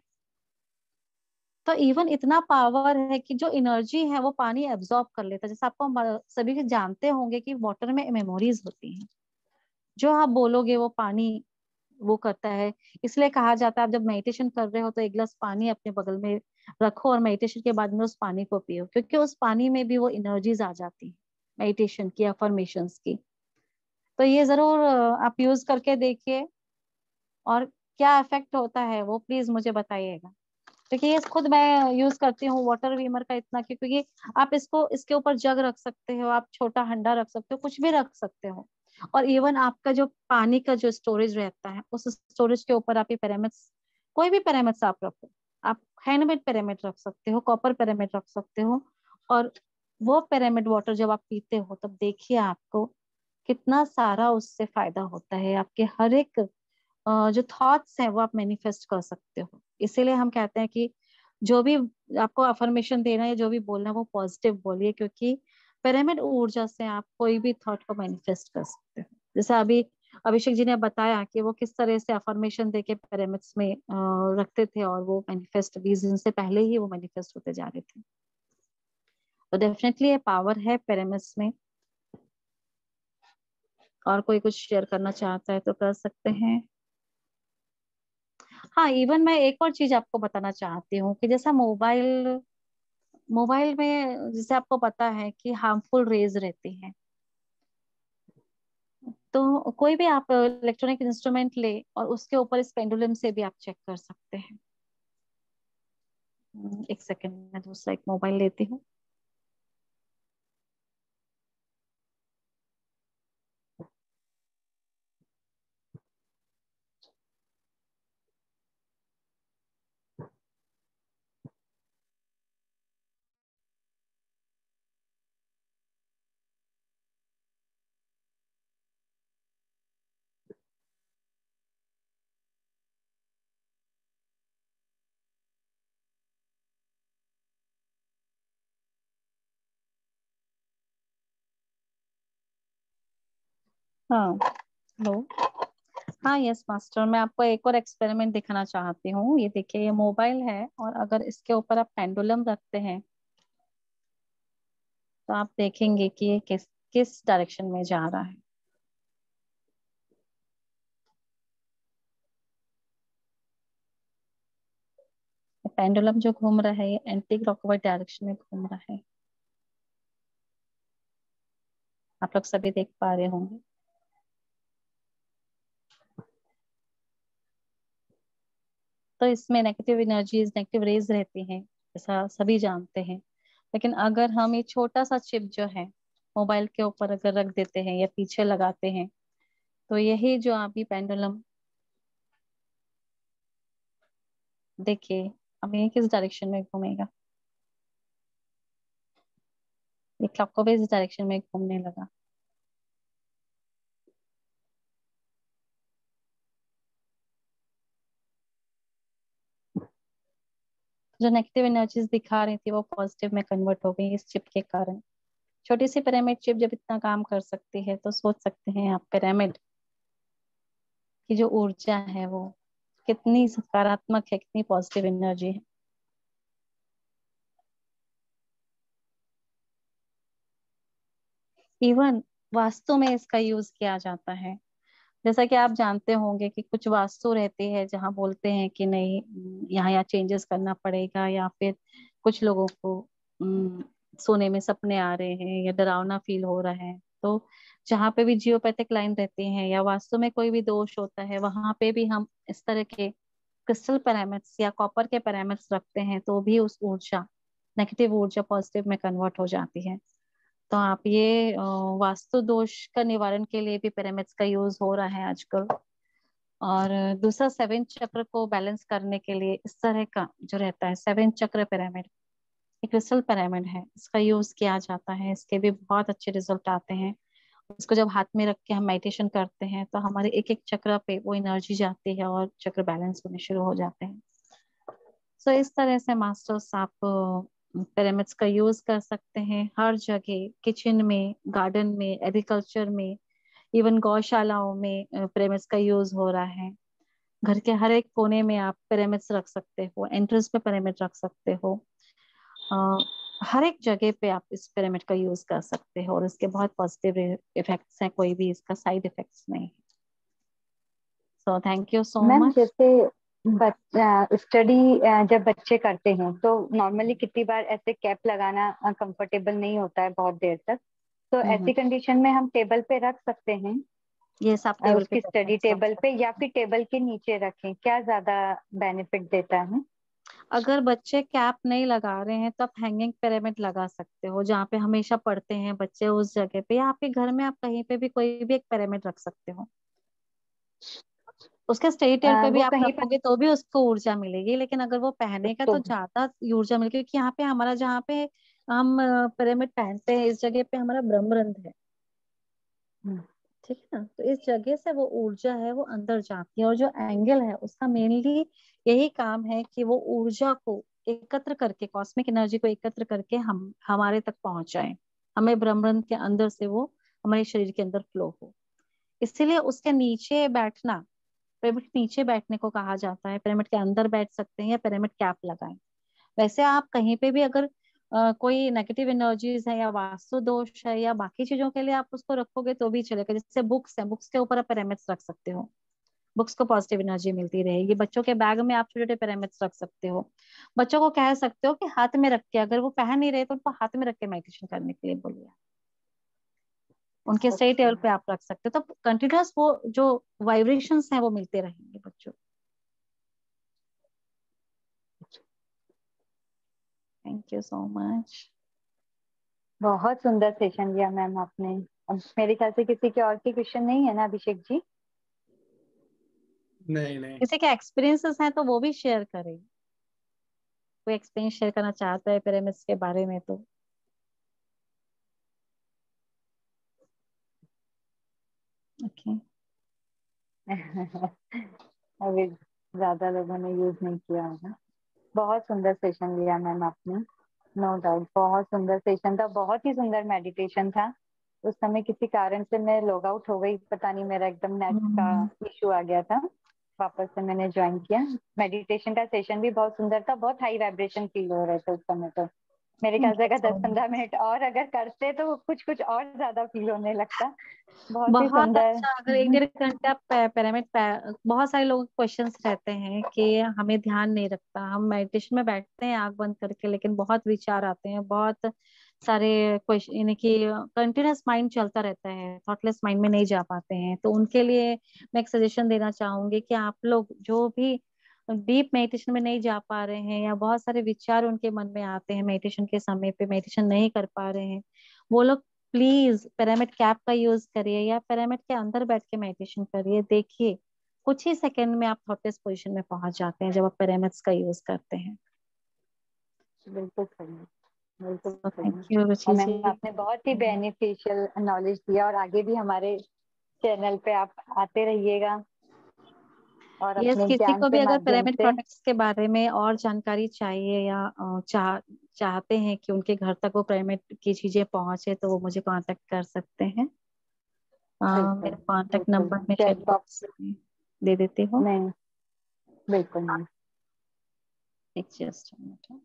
तो इवन इतना पावर है कि जो एनर्जी है वो पानी एब्जॉर्ब कर लेता है। जैसे आपको सभी जानते होंगे कि वाटर में मेमोरीज होती हैं, जो आप बोलोगे वो पानी वो करता है। इसलिए कहा जाता है आप जब मेडिटेशन कर रहे हो तो एक गिलास पानी अपने बगल में रखो और मेडिटेशन के बाद में उस पानी को पियो, क्योंकि उस पानी में भी वो एनर्जीज आ जाती है मेडिटेशन की, अफर्मेशंस की। तो ये जरूर आप यूज करके देखिए और क्या इफेक्ट होता है वो प्लीज मुझे बताइएगा, क्योंकि ये खुद मैं यूज करती हूँ वाटर वीमर का इतना क्योंकि आप इसको इसके ऊपर जग रख सकते हो, आप छोटा हंडा रख सकते हो, कुछ भी रख सकते हो। और इवन आपका जो पानी का जो स्टोरेज रहता है उस स्टोरेज के ऊपर आप ये पिरामिड्स, कोई भी पिरामिड्स आप रखो, आप हैंडमेड पिरामिड रख सकते हो, कॉपर पिरामिड रख सकते हो। और वो पिरामिड वाटर जब आप पीते हो तब देखिए आपको कितना सारा उससे फायदा होता है। आपके हर एक जो थॉट्स हैं वो आप मैनिफेस्ट कर सकते हो। इसीलिए हम कहते हैं कि जो भी आपको अफर्मेशन देना है, जो भी बोलना है वो पॉजिटिव बोलिए, क्योंकि पिरामिड ऊर्जा से आप कोई भी थॉट को मैनिफेस्ट कर सकते हो। जैसे अभी अभिषेक जी ने बताया कि वो किस तरह से अफर्मेशन देके पिरामिड्स में रखते थे और वो मैनिफेस्ट 20 दिन से पहले ही वो मैनिफेस्ट होते जा रहे थे। तो डेफिनेटली ये पावर है पिरामिड्स में। और कोई कुछ शेयर करना चाहता है तो कर सकते हैं। हाँ, इवन मैं एक और चीज आपको बताना चाहती हूँ कि जैसा मोबाइल मोबाइल में जैसे आपको पता है कि हार्मफुल रेज रहती हैं, तो कोई भी आप इलेक्ट्रॉनिक इंस्ट्रूमेंट ले और उसके ऊपर इस पेंडुलम से भी आप चेक कर सकते हैं। एक सेकंड में दूसरा एक मोबाइल लेती हूँ। हाँ, लो। हाँ यस मास्टर, मैं आपको एक और एक्सपेरिमेंट दिखाना चाहती हूँ। ये देखिए, ये मोबाइल है और अगर इसके ऊपर आप पेंडुलम रखते हैं तो आप देखेंगे कि ये किस किस डायरेक्शन में जा रहा है। पेंडुलम जो घूम रहा है ये एंटी क्लॉकवाइज डायरेक्शन में घूम रहा है। आप लोग सभी देख पा रहे होंगे। तो इसमें नेगेटिव एनर्जीज, नेगेटिव रेज रहती हैं, ऐसा सभी जानते हैं। लेकिन अगर हम ये छोटा सा चिप जो है मोबाइल के ऊपर अगर रख देते हैं या पीछे लगाते हैं तो यही जो अभी पेंडुलम देखिए, अब ये किस डायरेक्शन में घूमेगा, ये क्लॉकवाइज डायरेक्शन में घूमने लगा। जो नेगेटिव एनर्जीज दिखा रही थी वो पॉजिटिव में कन्वर्ट हो गई इस चिप के कारण। छोटी सी पिरामिड चिप जब इतना काम कर सकती है तो सोच सकते हैं आप पिरामिड की जो ऊर्जा है वो कितनी सकारात्मक है, कितनी पॉजिटिव एनर्जी है। इवन वास्तु में इसका यूज किया जाता है। जैसा कि आप जानते होंगे कि कुछ वास्तु रहती है जहाँ बोलते हैं कि नहीं, यहाँ यहाँ चेंजेस करना पड़ेगा, या फिर कुछ लोगों को सोने में सपने आ रहे हैं या डरावना फील हो रहा है। तो जहाँ पे भी जियोपैथिक लाइन रहती है या वास्तु में कोई भी दोष होता है वहां पे भी हम इस तरह के क्रिस्टल पिरामिड्स या कॉपर के पिरामिड्स रखते हैं तो भी उस ऊर्जा, नेगेटिव ऊर्जा पॉजिटिव में कन्वर्ट हो जाती है। तो आप ये वास्तु दोष का निवारण के लिए भी पिरामिड्स का यूज हो रहा है आजकल। और दूसरा 7 चक्र को बैलेंस करने के लिए इस तरह का जो रहता है 7 चक्र पिरामिड, एक क्रिस्टल पिरामिड है, इसका यूज किया जाता है। इसके भी बहुत अच्छे रिजल्ट आते हैं। इसको जब हाथ में रख के हम मेडिटेशन करते हैं तो हमारे एक एक चक्र पे वो एनर्जी जाती है और चक्र बैलेंस होने शुरू हो जाते हैं। सो इस तरह से मास्टर्स आप पिरामिड्स का यूज कर सकते हैं हर जगह, किचन में, गार्डन में, एग्रीकल्चर में, इवन गौशालाओं में पिरामिड्स का यूज हो रहा है। घर के हर एक कोने में आप पिरामिड्स रख सकते हो, एंट्रेंस पे पिरामिड रख सकते हो, हर एक जगह पे आप इस पिरामिड का यूज कर सकते हो और इसके बहुत पॉजिटिव इफेक्ट्स हैं, कोई भी इसका साइड इफेक्ट्स नहीं है। So thank you so ma'am much. जैसे स्टडी जब बच्चे करते हैं तो नॉर्मली कितनी बार ऐसे कैप लगाना कंफर्टेबल नहीं होता है बहुत देर तक, तो ऐसी कंडीशन में हम टेबल पे रख सकते हैं, ये सब टेबल पे उसकी स्टडी टेबल पे, या फिर टेबल के नीचे रखें, क्या ज्यादा बेनिफिट देता है? अगर बच्चे कैप नहीं लगा रहे हैं तो आप हैंगिंग पिरामिड लगा सकते हो, जहाँ पे हमेशा पढ़ते हैं बच्चे उस जगह पे, या आपके घर में आप कहीं पे भी कोई भी एक पिरामिड रख सकते हो। उसके स्टडी टेबल पे भी वो आप कहीं पर रखोगे तो भी उसको ऊर्जा मिलेगी, लेकिन अगर वो पहनेगा तो तो ज्यादा ऊर्जा मिलेगी, क्योंकि यहाँ पे हमारा, जहाँ पे हम पिरामिड पहनते हैं इस जगह पे हमारा ब्रह्मरंध्र है, ठीक है ना। तो इस जगह से वो ऊर्जा है वो अंदर जाती है, और जो एंगल है उसका मेनली यही काम है कि वो ऊर्जा को एकत्र करके, कॉस्मिक एनर्जी को एकत्र करके हम हमारे तक पहुंचाए, हमें ब्रह्मांड के अंदर से वो हमारे शरीर के अंदर फ्लो हो। इसीलिए उसके नीचे बैठना, पिरामिड के नीचे बैठने को कहा जाता है। पिरामिड के अंदर बैठ सकते हैं या पिरामिड कैप लगाएं। वैसे आप कहीं पे भी अगर कोई नेगेटिव एनर्जीज है या वास्तु दोष है या बाकी चीजों के लिए आप उसको रखोगे तो भी चलेगा। जैसे बुक्स है, बुक्स के ऊपर आप पिरामिड्स रख सकते हो, बुक्स को पॉजिटिव एनर्जी मिलती रहेगी। बच्चों के बैग में आप छोटे छोटे पिरामिड्स रख सकते हो। बच्चों को कह सकते हो कि हाथ में रख के, अगर वो पहन नहीं रहे तो उनको हाथ में रख के मेडिटेशन करने के लिए बोलिए, उनके स्टडी टेबल पे आप रख सकते हो, तो कंटिन्यूअस वो जो वाइब्रेशंस हैं वो मिलते रहेंगे बच्चों। Thank you so much. बहुत सुंदर सेशन लिया मैम आपने। अब मेरे ख्याल से किसी के और की क्वेश्चन नहीं है ना अभिषेक जी? नहीं। किसी के एक्सपीरियंसेस हैं तो वो भी शेयर करें, कोई एक्सपीरियंस शेयर करना चाहता है पिरामिड्स के बारे में तो। ओके अभी ज्यादा लोगों ने यूज नहीं किया होगा। बहुत सुंदर सेशन लिया मैम आपने, नो डाउट बहुत सुंदर सेशन था, बहुत ही सुंदर मेडिटेशन था। उस समय किसी कारण से मैं लॉग आउट हो गई, पता नहीं मेरा एकदम नेट का इशू आ गया था, वापस से मैंने ज्वाइन किया। मेडिटेशन का सेशन भी बहुत सुंदर था, बहुत हाई वाइब्रेशन फील हो रहे थे उस समय। तो मेरे ख्याल से अगर 10-15 मिनट और अगर करते तो कुछ कुछ और ज्यादा फील होने लगता। बहुत ही बहुत सुंदर। अच्छा। अगर 1-1.5 घंटे आप पिरामिड, बहुत सारे लोगों के क्वेश्चंस रहते हैं कि हमें ध्यान नहीं रखता, हम मेडिटेशन में बैठते हैं आंख बंद करके, लेकिन बहुत विचार आते हैं, बहुत सारे क्वेश्चन, यानी कि कंटिन्यूअस माइंड चलता रहता है, थॉटलेस माइंड में नहीं जा पाते हैं। तो उनके लिए मैं एक सजेशन देना चाहूंगी कि आप लोग जो भी डीप मेडिटेशन में नहीं जा पा रहे हैं या बहुत सारे विचार उनके मन में आते हैं मेडिटेशन के समय पे, मेडिटेशन नहीं कर पा रहे हैं, वो लोग प्लीज पिरामिड कैप का यूज करिए या पिरामिड के अंदर बैठ के मेडिटेशन करिए। देखिए कुछ ही सेकंड में आप थॉटलेस पोजीशन में पहुंच जाते हैं जब आप पिरामिड्स का यूज करते हैं। बिल्कुल सही, बिल्कुल थैंक सही। यू और रुचि मैम जी। आपने बहुत ही बेनिफिशियल नॉलेज दिया, और आगे भी हमारे चैनल पे आप आते रहिएगा और यस, अपने किसी ज्ञान को भी के अगर माध्यम पिरामिड से। प्रोडक्ट्स के बारे में और जानकारी चाहिए या चाहते हैं कि उनके घर तक वो पिरामिड की चीजें पहुंचे, तो वो मुझे कांटेक्ट कर सकते हैं। बिल्कुल मेरा कांटेक्ट बिल्कुल, नंबर मैं चैट चैट बॉक्स बॉक्स में दे देती हूँ। में। बिल्कुल मैम। एक जस्ट मिनट,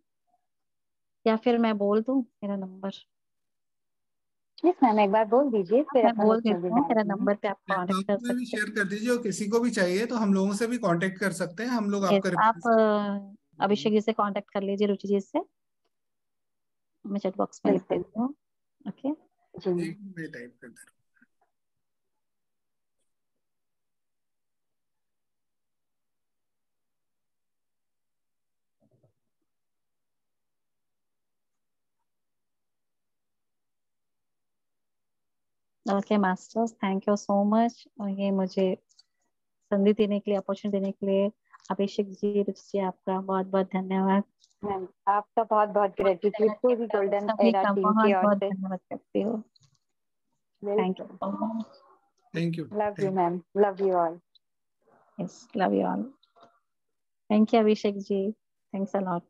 या फिर मैं बोल दूं मेरा नंबर? यस मैम, एक बार बोल दीजिए फिर मैं अपन बोल उसमें भी देती हूँ, डाल मेरा देंगे। नंबर पे आप चैट कांटेक्ट कर बॉक्स में भी सकते शेयर कर दीजिए, और किसी को भी चाहिए तो हम लोगों से भी कांटेक्ट कर सकते हैं, हम लोग हैं। आपका यस, आप अभिषेक जी से कांटेक्ट कर लीजिए, रुचि जी से, मैं चैट बॉक्स में लिख बिल्कुल देती हूँ। ओके जी मैम। एक में टाइप कर दे। Okay masters, thank you so much, और ये मुझे संधि देने के लिए, अपॉर्चुनिटी देने के लिए अभिषेक जी, रुचि जी, आपका बहुत बहुत धन्यवाद। मैम आपका बहुत बहुत ग्रेटिट्यूड पूरी गोल्डन सभी एरा का टीम की बहुत ओर बहुत से। धन्यवाद करती हूँ। थैंक यू बिल्कुल। So much. Thank you. Love you ma'am, love you all. Yes, love you all. Thank you Abhishek ji, thanks a lot.